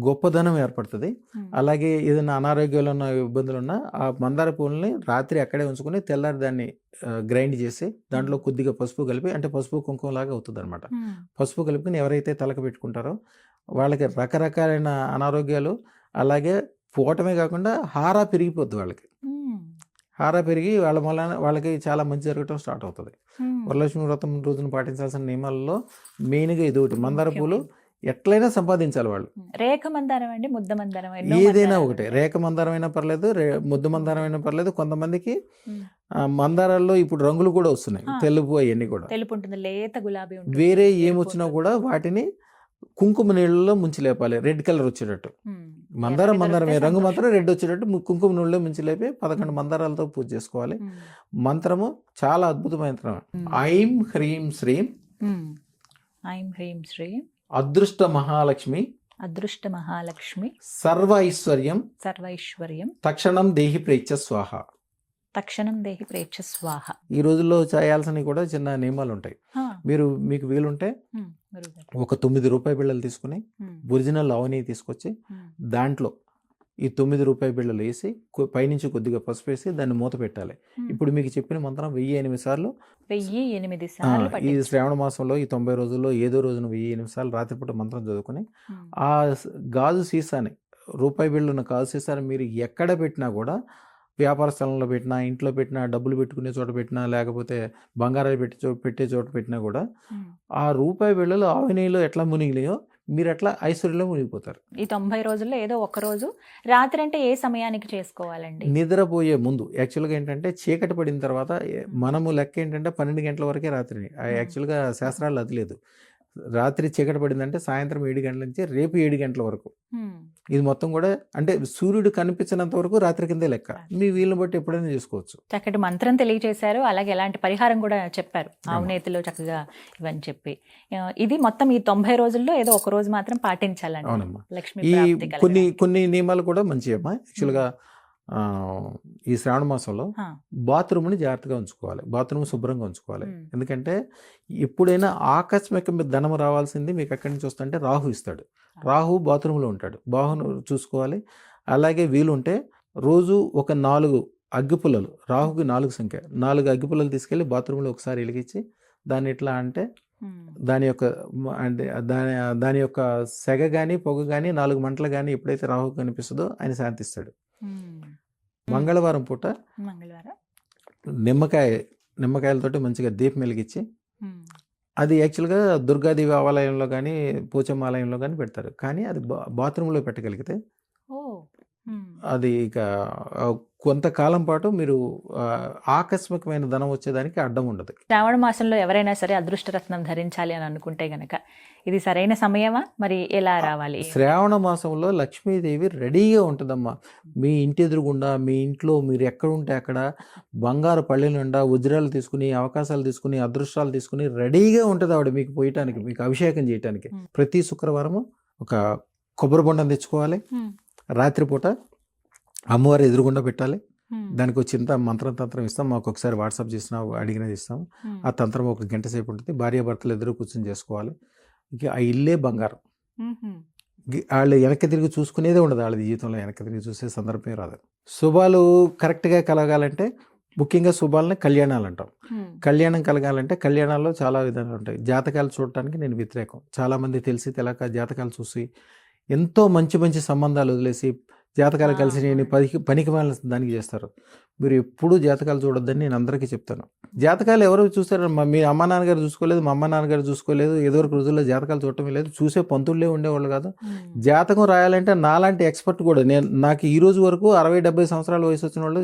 గొప్పదనం ఏర్పడుతుంది. అలాగే ఏదైనా అనారోగ్యాలు ఉన్న ఇబ్బందులు ఉన్నా ఆ మందార పూలని రాత్రి అక్కడే ఉంచుకొని తెల్లారి దాన్ని గ్రైండ్ చేసి దాంట్లో కొద్దిగా పసుపు కలిపి, అంటే పసుపు కుంకుమ లాగా అవుతుంది అనమాట. పసుపు కలిపి ఎవరైతే తలకు పెట్టుకుంటారో వాళ్ళకి రకరకాలైన అనారోగ్యాలు, అలాగే పోవటమే కాకుండా హారా పెరిగిపోద్ది. వాళ్ళకి హారా పెరిగి వాళ్ళకి చాలా మంచి జరగటం స్టార్ట్ అవుతుంది. వరలక్ష్మి వ్రతం రోజున పాటించాల్సిన నియమాలలో మెయిన్గా ఇది ఒకటి. మందార పూలు ఎట్లయినా సంపాదించాలి వాళ్ళు. రేఖ మందారం అండి, ముద్ద మందారం, ఏదైనా ఒకటే. రేఖ మందారం అయినా పర్లేదు, ముద్ద మందారం అయినా పర్లేదు. కొంతమందికి మందారాల్లో ఇప్పుడు రంగులు కూడా వస్తున్నాయి, తెలుపు అవన్నీ కూడా. తెలుపు ఉంటుంది, లేత గులాబీ ఉంటుంది. వేరే ఏమొచ్చినా కూడా వాటిని కుంకుమ నీళ్ళలో ముంచి లేపాలి, రెడ్ కలర్ వచ్చేటట్టు. మందారమే రంగు మాత్రం రెడ్ వచ్చేటట్టు కుంకుమ నీళ్ళలో ముంచి లేపి 11 మందారాలతో పూజ చేసుకోవాలి. మంత్రము చాలా అద్భుతమైన మంత్రం. ఐం హ్రీం శ్రీం, ఐం హ్రీం శ్రీం అదృష్ట మహాలక్ష్మి, అదృష్ట మహాలక్ష్మి, సర్వ ఐశ్వర్యం, సర్వైశ్వర్యం, తక్షణం దేహి ప్రేచ్ఛ స్వాహ, తక్షణం దేహి ప్రేచ్ఛ స్వాహ. ఈ రోజుల్లో చేయాల్సినవి కూడా చిన్న నియమాలు ఉంటాయి. మీకు వీలుంటే ఒక 9 రూపాయి బిళ్ళలు తీసుకుని ఒరిజినల్ అవని తీసుకొచ్చి దాంట్లో ఈ 9 రూపాయి బిళ్ళలు వేసి పైనుంచి కొద్దిగా పసుపు వేసి దాన్ని మూత పెట్టాలి. ఇప్పుడు మీకు చెప్పిన మంత్రం 1008 సార్లు, 1008 సార్లు ఈ శ్రావణ మాసంలో ఈ 90 రోజుల్లో ఏదో రోజున 1008 సార్లు రాత్రిపూట మంత్రం చదువుకుని ఆ గాజు సీసాని, రూపాయి బిళ్ళ ఉన్న గాజు సీసాని మీరు ఎక్కడ పెట్టినా కూడా, వ్యాపార స్థలంలో పెట్టినా, ఇంట్లో పెట్టినా, డబ్బులు పెట్టుకునే చోట పెట్టినా, లేకపోతే బంగారాలు పెట్టే చోట పెట్టినా కూడా ఆ రూపాయి బిళ్ళలు ఆవినీలో ఎట్లా మునిగినాయో మీరు అట్లా ఐశ్వర్యంలో మునిగిపోతారు. ఈ 90 రోజుల్లో ఏదో ఒక రోజు రాత్రి అంటే ఏ సమయానికి చేసుకోవాలండి? నిద్రపోయే ముందు యాక్చువల్గా ఏంటంటే చీకటి పడిన తర్వాత మనము లెక్క ఏంటంటే 12 గంటల వరకే రాత్రిని. యాక్చువల్గా శాస్త్రాలు అది లేదు. రాత్రి చీకటి పడిందంటే సాయంత్రం 7 గంటల నుంచి రేపు 7 గంటల వరకు. ఇది మొత్తం కూడా అంటే సూర్యుడు కనిపించినంత వరకు రాత్రి కిందే లెక్క. మీ వీలుని బట్టి ఎప్పుడైనా చేసుకోవచ్చు. చక్కటి మంత్రం తెలియజేశారు, అలాగే ఎలాంటి పరిహారం కూడా చెప్పారు, ఆవునేతిలో చక్కగా ఇవన్నీ చెప్పి. ఇది మొత్తం ఈ 90 రోజుల్లో ఏదో ఒక రోజు మాత్రం పాటించాలండి. అవునమ్మా. లక్ష్మీ ఈ ప్రాప్తి కలగడానికి. కొన్ని నియమాలు కూడా మంచివమ్మా. యాక్చువల్గా ఈ శ్రావణ మాసంలో హా. బాత్రూమ్ని జాగ్రత్తగా ఉంచుకోవాలి. బాత్రూమ్ శుభ్రంగా ఉంచుకోవాలి. మ్మ్. ఎందుకంటే ఎప్పుడైనా ఆకస్మిక ధనం రావాల్సింది మీకు ఎక్కడి నుంచి వస్తుంటే రాహు ఇస్తాడు. రాహు బాత్రూంలో ఉంటాడు. బాహును చూసుకోవాలి. అలాగే వీలుంటే రోజు ఒక 4 అగ్గిపుల్లలు, రాహుకి 4 సంఖ్య, 4 అగ్గిపుల్లలు తీసుకెళ్ళి బాత్రూంలో ఒకసారి వెలిగించి దాన్ని ఎట్లా అంటే దాని యొక్క అంటే దాని యొక్క సెగ కానీ పొగ కానీ 4 మంటలు కానీ ఎప్పుడైతే రాహు కనిపిస్తుందో ఆయన శాంతిస్తాడు. మంగళవారం పూట మంగళవారం నిమ్మకాయలతోటి మంచిగా దీపం వెలిగించి, అది యాక్చువల్గా దుర్గాదేవి ఆలయంలో కానీ పోచమ్మ ఆలయంలో కానీ పెడతారు. కానీ అది బాత్రూంలో పెట్టగలిగితే అది ఇక కొంతకాలం పాటు మీరు ఆకస్మికమైన ధనం వచ్చేదానికి అడ్డం ఉండదు. శ్రావణ మాసంలో ఎవరైనా సరే అదృష్టరత్నం ధరించాలి అని అనుకుంటే గనక ఇది సరైన సమయమా? మరి ఎలా రావాలి? శ్రావణ మాసంలో లక్ష్మీదేవి రెడీగా ఉంటుందమ్మా. మీ ఇంటి ఎదురుగుండా, మీ ఇంట్లో మీరు ఎక్కడ ఉంటే అక్కడ బంగారు పళ్ళె నిండా వజ్రాలు తీసుకుని, అవకాశాలు తీసుకుని, అదృష్టాలు తీసుకుని రెడీగా ఉంటుంది ఆవిడ మీకు పోయటానికి, మీకు అభిషేకం చేయటానికి. ప్రతి శుక్రవారము ఒక కొబ్బరి బొండం తెచ్చుకోవాలి. రాత్రిపూట అమ్మవారి ఎదురుగుండా పెట్టాలి. దానికి ఒక చింత మంత్రం ఇస్తాం. మాకు ఒకసారి వాట్సాప్ చేసినా అడిగినది ఇస్తాం. ఆ తంత్రం ఒక గంట సేపు ఉంటుంది. భార్యాభర్తలు ఎదురు కూర్చొని చేసుకోవాలి. ఇక ఆ ఇల్లే బంగారం. వాళ్ళు వెనక్కి తిరిగి చూసుకునేదే ఉండదు. వాళ్ళ జీవితంలో వెనక్కి తిరిగి చూసే సందర్భమే రాదు. శుభాలు కరెక్ట్గా కలగాలంటే ముఖ్యంగా శుభాలని కళ్యాణాలు అంటాం. కళ్యాణం కలగాలంటే కళ్యాణాల్లో చాలా విధాలు ఉంటాయి. జాతకాలు చూడటానికి నేను వ్యతిరేకం. చాలామంది తెలిసి తెలక జాతకాలు చూసి ఎంతో మంచి మంచి సంబంధాలు వదిలేసి జాతకాలు కలిసి నేను పనికి దానికి చేస్తారు. మీరు ఎప్పుడూ జాతకాలు చూడొద్దని నేను అందరికీ చెప్తాను. జాతకాలు ఎవరు చూస్తారు? మీ అమ్మ నాన్నగారు చూసుకోలేదు, మా అమ్మ నాన్నగారు చూసుకోలేదు, ఏదోవరకు రోజుల్లో జాతకాలు చూడటమే లేదు. చూసే పంతుళ్ళే ఉండేవాళ్ళు కాదు. జాతకం రాయాలంటే నాలాంటి ఎక్స్పర్ట్ కూడా నాకు ఈ రోజు వరకు 60-70 సంవత్సరాల వయసు వచ్చిన వాళ్ళు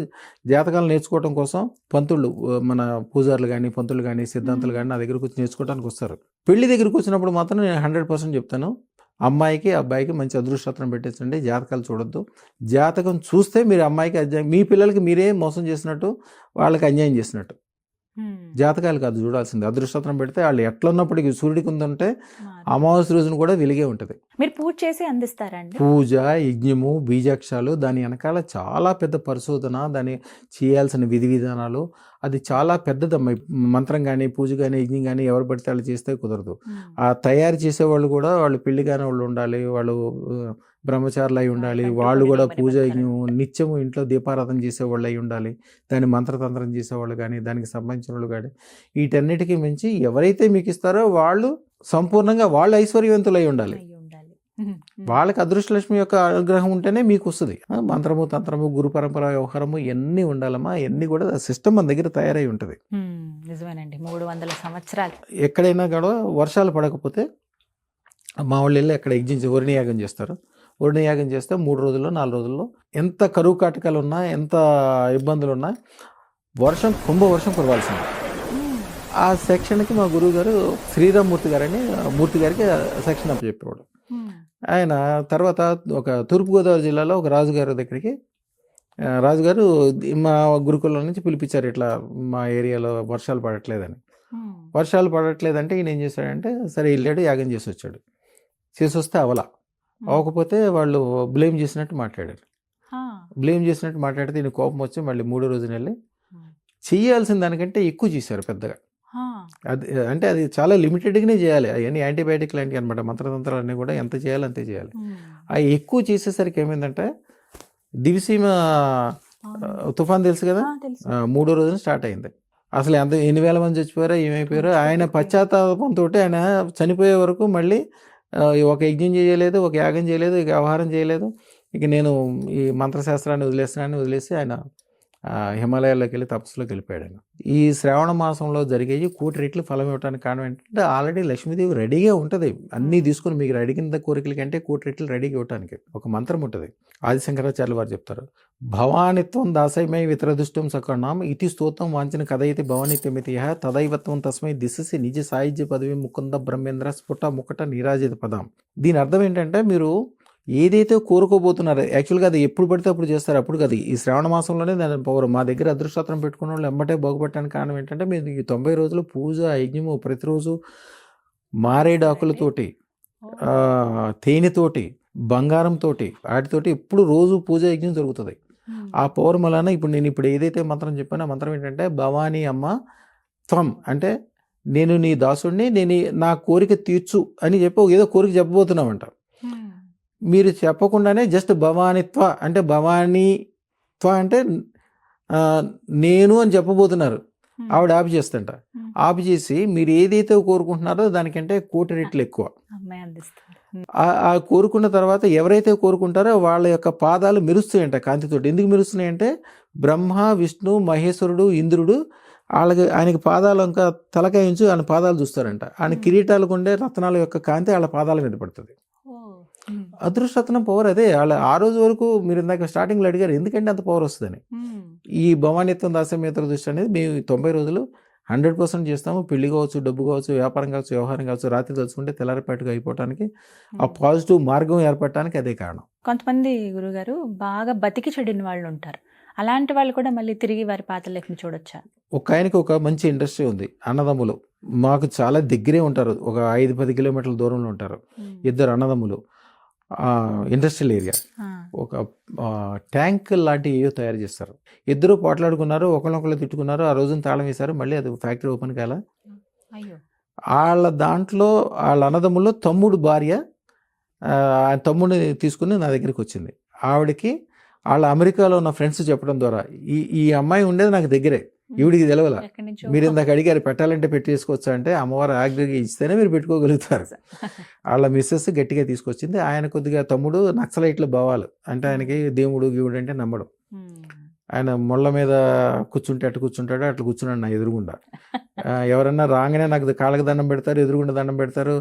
జాతకాలు నేర్చుకోవడం కోసం పంతుళ్ళు, మన పూజారులు కానీ పంతులు కానీ సిద్ధాంతులు కానీ నా దగ్గరకు వచ్చి నేర్చుకోవడానికి వస్తారు. పెళ్లి దగ్గరకు వచ్చినప్పుడు మాత్రం నేను 100% చెప్తాను, అమ్మాయికి అబ్బాయికి మంచి అదృష్టం పెట్టించండి. జాతకాలు చూడొద్దు. జాతకం చూస్తే మీరు అమ్మాయికి మీ పిల్లలకి మీరే మోసం చేసినట్టు, వాళ్ళకి అన్యాయం చేసినట్టు. జాతకాలు కాదు చూడాల్సింది. అదృష్టం పెడితే వాళ్ళు ఎట్లున్నప్పటికీ సూర్యుడికి ఉందంటే అమావాస్య రోజున కూడా వెలిగే ఉంటుంది. మీరు పూజ చేసి అందిస్తారండి? పూజ, యజ్ఞము, బీజాక్షాలు, దాని వెనకాల చాలా పెద్ద పరిశోధన, దాన్ని చేయాల్సిన విధి విధానాలు, అది చాలా పెద్దదమ్మా. మంత్రం కానీ పూజ కానీ యజ్ఞం కానీ ఎవరు పడితే వాళ్ళు చేస్తే కుదరదు. ఆ తయారు చేసేవాళ్ళు కూడా వాళ్ళు పెళ్లి కాని వాళ్ళు ఉండాలి, వాళ్ళు బ్రహ్మచారులు అయి ఉండాలి, వాళ్ళు కూడా పూజ యజ్ఞం నిత్యము ఇంట్లో దీపారాధన చేసేవాళ్ళు అయి ఉండాలి, దాన్ని మంత్రతంత్రం చేసేవాళ్ళు కానీ దానికి సంబంధించిన వాళ్ళు కానీ. వీటన్నిటికీ మించి ఎవరైతే మీకు ఇస్తారో వాళ్ళు సంపూర్ణంగా వాళ్ళు ఐశ్వర్యవంతులు అయి ఉండాలి. వాళ్ళకి అదృష్టలక్ష్మి యొక్క అనుగ్రహం ఉంటేనే మీకు వస్తుంది. మంత్రము, తంత్రము, గురు పరంపర వ్యవహారము ఇవన్నీ ఉండాలమ్మా. ఇవన్నీ కూడా సిస్టమ్ మన దగ్గర తయారై ఉంటుంది. నిజమేనండి. 300 సంవత్సరాలు ఎక్కడైనా కూడా వర్షాలు పడకపోతే మా వాళ్ళు వెళ్ళి ఎక్కడ యజ్ఞించి వరుణ యాగం చేస్తారు. వరుణ యాగం చేస్తే 3 రోజుల్లో 4 రోజుల్లో ఎంత కరువు కాటకాలు ఉన్నా, ఎంత ఇబ్బందులు ఉన్నా కుంభవర్షం కురవాల్సింది. ఆ సెక్షన్కి మా గురువు గారు శ్రీరామ్మూర్తి గారని మూర్తి గారికి సెక్షన్ అప్ చెప్పేవాడు. ఆయన తర్వాత ఒక తూర్పుగోదావరి జిల్లాలో ఒక రాజుగారి దగ్గరికి రాజుగారు మా గురుకులం నుంచి పిలిపించారు, ఇట్లా మా ఏరియాలో వర్షాలు పడట్లేదని. వర్షాలు పడట్లేదంటే ఈయన ఏం చేశాడంటే సరే వెళ్ళాడు, యాగం చేసి వచ్చాడు. చేసి వస్తే అవ్వకపోతే వాళ్ళు బ్లేమ్ చేసినట్టు మాట్లాడారు. బ్లేమ్ చేసినట్టు మాట్లాడితే ఈయన కోపం వచ్చి మళ్ళీ 3వ రోజున వెళ్ళి చేయాల్సిన దానికంటే ఎక్కువ చేశారు పెద్దగా. అది అంటే అది చాలా లిమిటెడ్గానే చేయాలి. అవన్నీ యాంటీబయాటిక్ లాంటివి అనమాట. మంత్రతంత్రాలు అన్నీ కూడా ఎంత చేయాలో అంతే చేయాలి. అవి ఎక్కువ చేసేసరికి ఏమైందంటే దివిసీమ తుఫాన్ తెలుసు కదా, 3వ రోజున స్టార్ట్ అయింది. అసలు ఎన్ని వేల మంది చచ్చిపోయారో ఏమైపోయారో. ఆయన పశ్చాత్తాపంతో ఆయన చనిపోయే వరకు మళ్ళీ ఒక యజ్ఞం చేయలేదు, ఒక యాగం చేయలేదు, ఇక వ్యవహారం చేయలేదు. ఇక నేను ఈ మంత్రశాస్త్రాన్ని వదిలేసి ఆయన హిమాలయాల్లోకి వెళ్ళి తపస్సులోకి వెళ్ళిపోయాడు. ఆయన ఈ శ్రావణ మాసంలో జరిగేవి 1,00,00,000 రెట్లు ఫలం ఇవ్వడానికి కారణం ఏంటంటే ఆల్రెడీ లక్ష్మీదేవి రెడీగా ఉంటుంది అన్నీ తీసుకుని మీకు అడిగిన కోరికల కంటే 1,00,00,000 రెట్లు రెడీగా ఇవ్వడానికి ఒక మంత్రం ఉంటుంది. ఆదిశంకరాచార్యులు వారు చెప్తారు, భవానిత్వం దాసైమై వితరదుష్టం సకర్ణాం ఇతి స్తోత్రం వాంచిన కథయితి భవానిత్యమితి తదైవత్వం తస్మై దిశసి నిజ సాయుధ్య పదవి ముకుంద బ్రహ్మేంద్ర స్ఫుట ముకట నీరాజిత పదం. దీని అర్థం ఏంటంటే మీరు ఏదైతే కోరుకోబోతున్నారో యాక్చువల్గా అది ఎప్పుడు పడితే అప్పుడు చేస్తారు, అప్పుడు కాదు. ఈ శ్రావణ మాసంలోనే దాని పవర్. మా దగ్గర అదృష్టం పెట్టుకున్న వాళ్ళు ఎంబటే బాగుపడటానికి కారణం ఏంటంటే మీరు ఈ 90 రోజులు పూజ యజ్ఞము ప్రతిరోజు మారేడాకులతోటి తేనెతోటి బంగారంతోటి వాటితోటి ఎప్పుడు రోజు పూజ యజ్ఞం జరుగుతుంది. ఆ పవర్ వలన ఇప్పుడు ఏదైతే మంత్రం చెప్పానో ఆ మంత్రం ఏంటంటే భవానీ అమ్మ త్వం అంటే నేను నీ దాసుడిని, నేను నా కోరిక తీర్చు అని చెప్పి ఏదో కోరిక చెప్పబోతున్నామంట. మీరు చెప్పకుండానే జస్ట్ భవానిత్వ అంటే భవానీత్వ అంటే నేను అని చెప్పబోతున్నారు. ఆవిడ ఆపి చేస్తంట. ఆపి చేసి మీరు ఏదైతే కోరుకుంటున్నారో దానికంటే 1,00,00,000 రెట్లు ఎక్కువ ఆ కోరుకున్న తర్వాత ఎవరైతే కోరుకుంటారో వాళ్ళ యొక్క పాదాలు మెరుస్తాయంట కాంతితోటి. ఎందుకు మెరుస్తున్నాయంటే బ్రహ్మ విష్ణు మహేశ్వరుడు ఇంద్రుడు ఆయనకి పాదాలు ఇంకా తలకాయించు ఆయన పాదాలు చూస్తారంట. ఆయన కిరీటాలకు ఉండే రత్నాల యొక్క కాంతి వాళ్ళ పాదాల మీద పడుతుంది. అదృష్టరత్నం పవర్ అదే. వాళ్ళ ఆ రోజు వరకు మీరు ఇందాక స్టార్టింగ్లో అడిగారు ఎందుకంటే అంత పవర్ వస్తుందని. ఈ భవానిత్వం దాస్యమేతర దృష్టి అనేది మేము 90 రోజులు 100% చేస్తాము. పెళ్లి కావచ్చు, డబ్బు కావచ్చు, వ్యాపారం కావచ్చు, వ్యవహారం కావచ్చు, రాత్రి తలుచుకుంటే తెల్లారిపాటుగా అయిపోవటానికి ఆ పాజిటివ్ మార్గం ఏర్పడటానికి అదే కారణం. కొంతమంది గురుగారు బాగా బతికి చెడిన వాళ్ళు ఉంటారు. అలాంటి వాళ్ళు కూడా మళ్ళీ తిరిగి వారి పాతలేఖని చూడొచ్చా? ఒక ఆయనకి ఒక మంచి ఇండస్ట్రీ ఉంది, అన్నదమ్ములు. మాకు చాలా దగ్గరే ఉంటారు, ఒక 5-10 కిలోమీటర్ల దూరంలో ఉంటారు. ఇద్దరు అన్నదమ్ములు. ఇండస్ట్రియల్ ఏరియా ఒక ట్యాంక్ లాంటి ఏవో తయారు చేస్తారు. ఇద్దరు పోట్లాడుకున్నారు, ఒకళ్ళొకళ్ళు తిట్టుకున్నారు. ఆ రోజున తాళం వేశారు, మళ్ళీ అది ఫ్యాక్టరీ ఓపెన్ కాల. వాళ్ళ దాంట్లో వాళ్ళ అన్నదమ్ముల్లో తమ్ముడు భార్య తమ్ముడిని తీసుకుని నా దగ్గరికి వచ్చింది. ఆవిడకి వాళ్ళ అమెరికాలో ఉన్న ఫ్రెండ్స్ చెప్పడం ద్వారా ఈ అమ్మాయి ఉండేది నాకు దగ్గరే, ఈవిడికి తెలవల. మీరు ఇందాక అడిగారు పెట్టాలంటే పెట్టేసుకోవచ్చా అంటే అమ్మవారు ఆగ్రహంగా ఇస్తేనే మీరు పెట్టుకోగలుగుతారు. వాళ్ళ మిస్సెస్ గట్టిగా తీసుకొచ్చింది. ఆయన కొద్దిగా తమ్ముడు నక్సలైట్లు భావాలు, అంటే ఆయనకి దేవుడు గీవుడు అంటే నమ్మడం. ఆయన మొళ్ళ మీద కూర్చుంటే అట్లా కూర్చుంటాడు, అట్లా కూర్చున్నాడు నా ఎదురుగుండా. ఎవరన్నా రాగానే నాకు కాళ్ళకి దండం పెడతారు, ఎదురుగుండా దండం పెడతారు,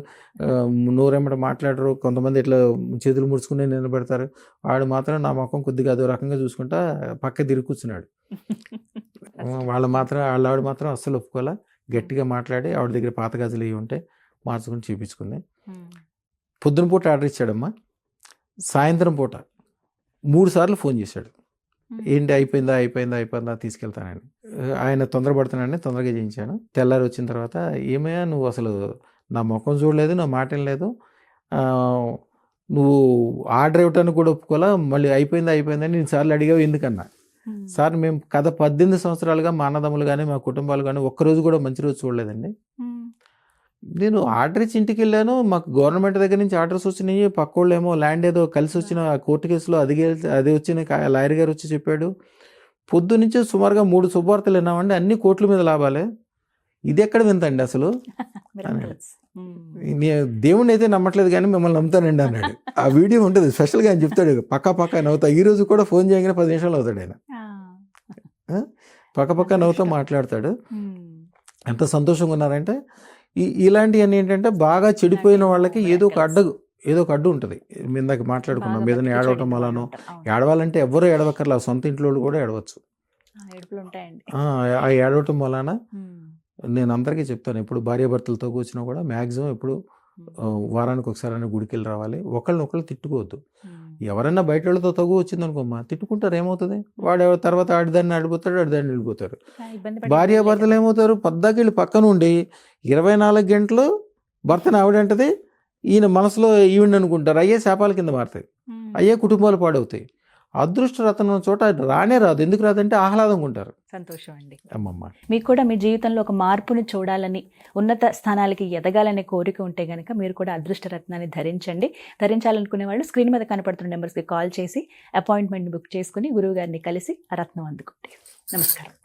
నోరెమ్మట మాట్లాడరు. కొంతమంది ఇట్లా చేతులు ముడుచుకుని నిలబెడతారు. వాడు మాత్రం నా ముఖం కొద్దిగా అదో రకంగా చూసుకుంటా పక్క తిరిగి కూర్చున్నాడు. వాళ్ళ ఆవిడ మాత్రం అస్సలు ఒప్పుకోలే. గట్టిగా మాట్లాడి ఆవిడ దగ్గర పాత గాజులు ఇవి ఉంటే మార్చుకుని చూపించుకుంది. పొద్దున పూట ఆర్డర్ ఇచ్చాడమ్మా. సాయంత్రం పూట 3 సార్లు ఫోన్ చేశాడు, ఏంటి అయిపోయిందా తీసుకెళ్తానని. ఆయన తొందరపడుతున్నాడని తొందరగా చేయించాను. తెల్లారి వచ్చిన తర్వాత ఏమయ్యా నువ్వు అసలు నా ముఖం చూడలేదు, నా మాట లేదు, నువ్వు ఆర్డర్ ఇవ్వటానికి కూడా ఒప్పుకోలా, మళ్ళీ అయిపోయిందని నేను సార్లు అడిగావు ఎందుకన్నా. సార్ మేము 18 సంవత్సరాలుగా మా అన్నదమ్ములు కానీ మా కుటుంబాలు కానీ ఒక్కరోజు కూడా మంచి రోజు చూడలేదండి. నేను ఆర్డర్ ఇచ్చి ఇంటికి వెళ్ళాను, మాకు గవర్నమెంట్ దగ్గర నుంచి ఆర్డర్స్ వచ్చినాయి, పక్కోళ్ళు ఏమో ల్యాండ్ ఏదో కలిసి వచ్చిన కోర్టు కేసులో అది వచ్చిన లాయర్ గారు వచ్చి చెప్పాడు. పొద్దు నుంచి సుమారుగా 3 శుభవార్తలు విన్నామండి, అన్ని కోట్ల మీద లాభాలే, ఇది ఎక్కడ వింతండి అసలు. దేవుణ్ణి అయితే నమ్మట్లేదు కానీ మిమ్మల్ని నమ్ముతానండి అన్నాడు. ఆ వీడియో ఉంటుంది స్పెషల్గా ఆయన చెప్తాడు, పక్క నవ్వుతా. ఈ రోజు కూడా ఫోన్ చేయగానే 10 నిమిషాలు అవుతాడు ఆయన, పక్క నవ్వుతా మాట్లాడతాడు. ఎంత సంతోషంగా ఉన్నారంటే ఇలాంటివన్నీ ఏంటంటే బాగా చెడిపోయిన వాళ్ళకి ఏదో ఒక అడ్డు ఉంటుంది. ఇందాక మాట్లాడుకున్నాం మీదని ఏడవటం వలనో. ఏడవాలంటే ఎవరో ఏడవక్కర్లా, సొంత ఇంట్లో కూడా ఏడవచ్చు. ఆ ఏడవటం వలన నేను అందరికీ చెప్తాను, ఇప్పుడు భార్యాభర్తలతో కూర్చున్నా కూడా మ్యాక్సిమం ఇప్పుడు వారానికి ఒకసారి గుడికి వెళ్ళి రావాలి. ఒకళ్ళు తిట్టుకోవద్దు. ఎవరైనా బయట వాళ్ళతో తగు వచ్చింది అనుకోమ్మా, తిట్టుకుంటారు, ఏమవుతుంది? వాడు తర్వాత ఆడిదాన్ని ఆడిపోతాడు, ఆడిదాన్ని వెళ్ళిపోతారు. భార్యాభర్తలు ఏమవుతారు, పద్దాకెళ్ళి పక్కన ఉండి 24 గంటలు భర్తను ఆవిడంటది, ఈయన మనసులో ఈవిడ అనుకుంటారు. అయ్యే శాపాల కింద మారుతాయి, అయ్యే కుటుంబాలు పాడవుతాయి. అదృష్ట రత్నం చోట రానే రాదు. ఎందుకు రాదంటే ఆహ్లాదంగా ఉంటారు. సంతోషం అండి. అమ్మమ్మ, మీకు కూడా మీ జీవితంలో ఒక మార్పుని చూడాలని, ఉన్నత స్థానాలకి ఎదగాలనే కోరిక ఉంటే కనుక మీరు కూడా అదృష్ట రత్నాన్ని ధరించాలనుకునే వాళ్ళు స్క్రీన్ మీద కనపడుతున్న నెంబర్స్కి కాల్ చేసి అపాయింట్మెంట్ బుక్ చేసుకుని గురువు గారిని కలిసి ఆ రత్నం అందుకోండి. నమస్కారం.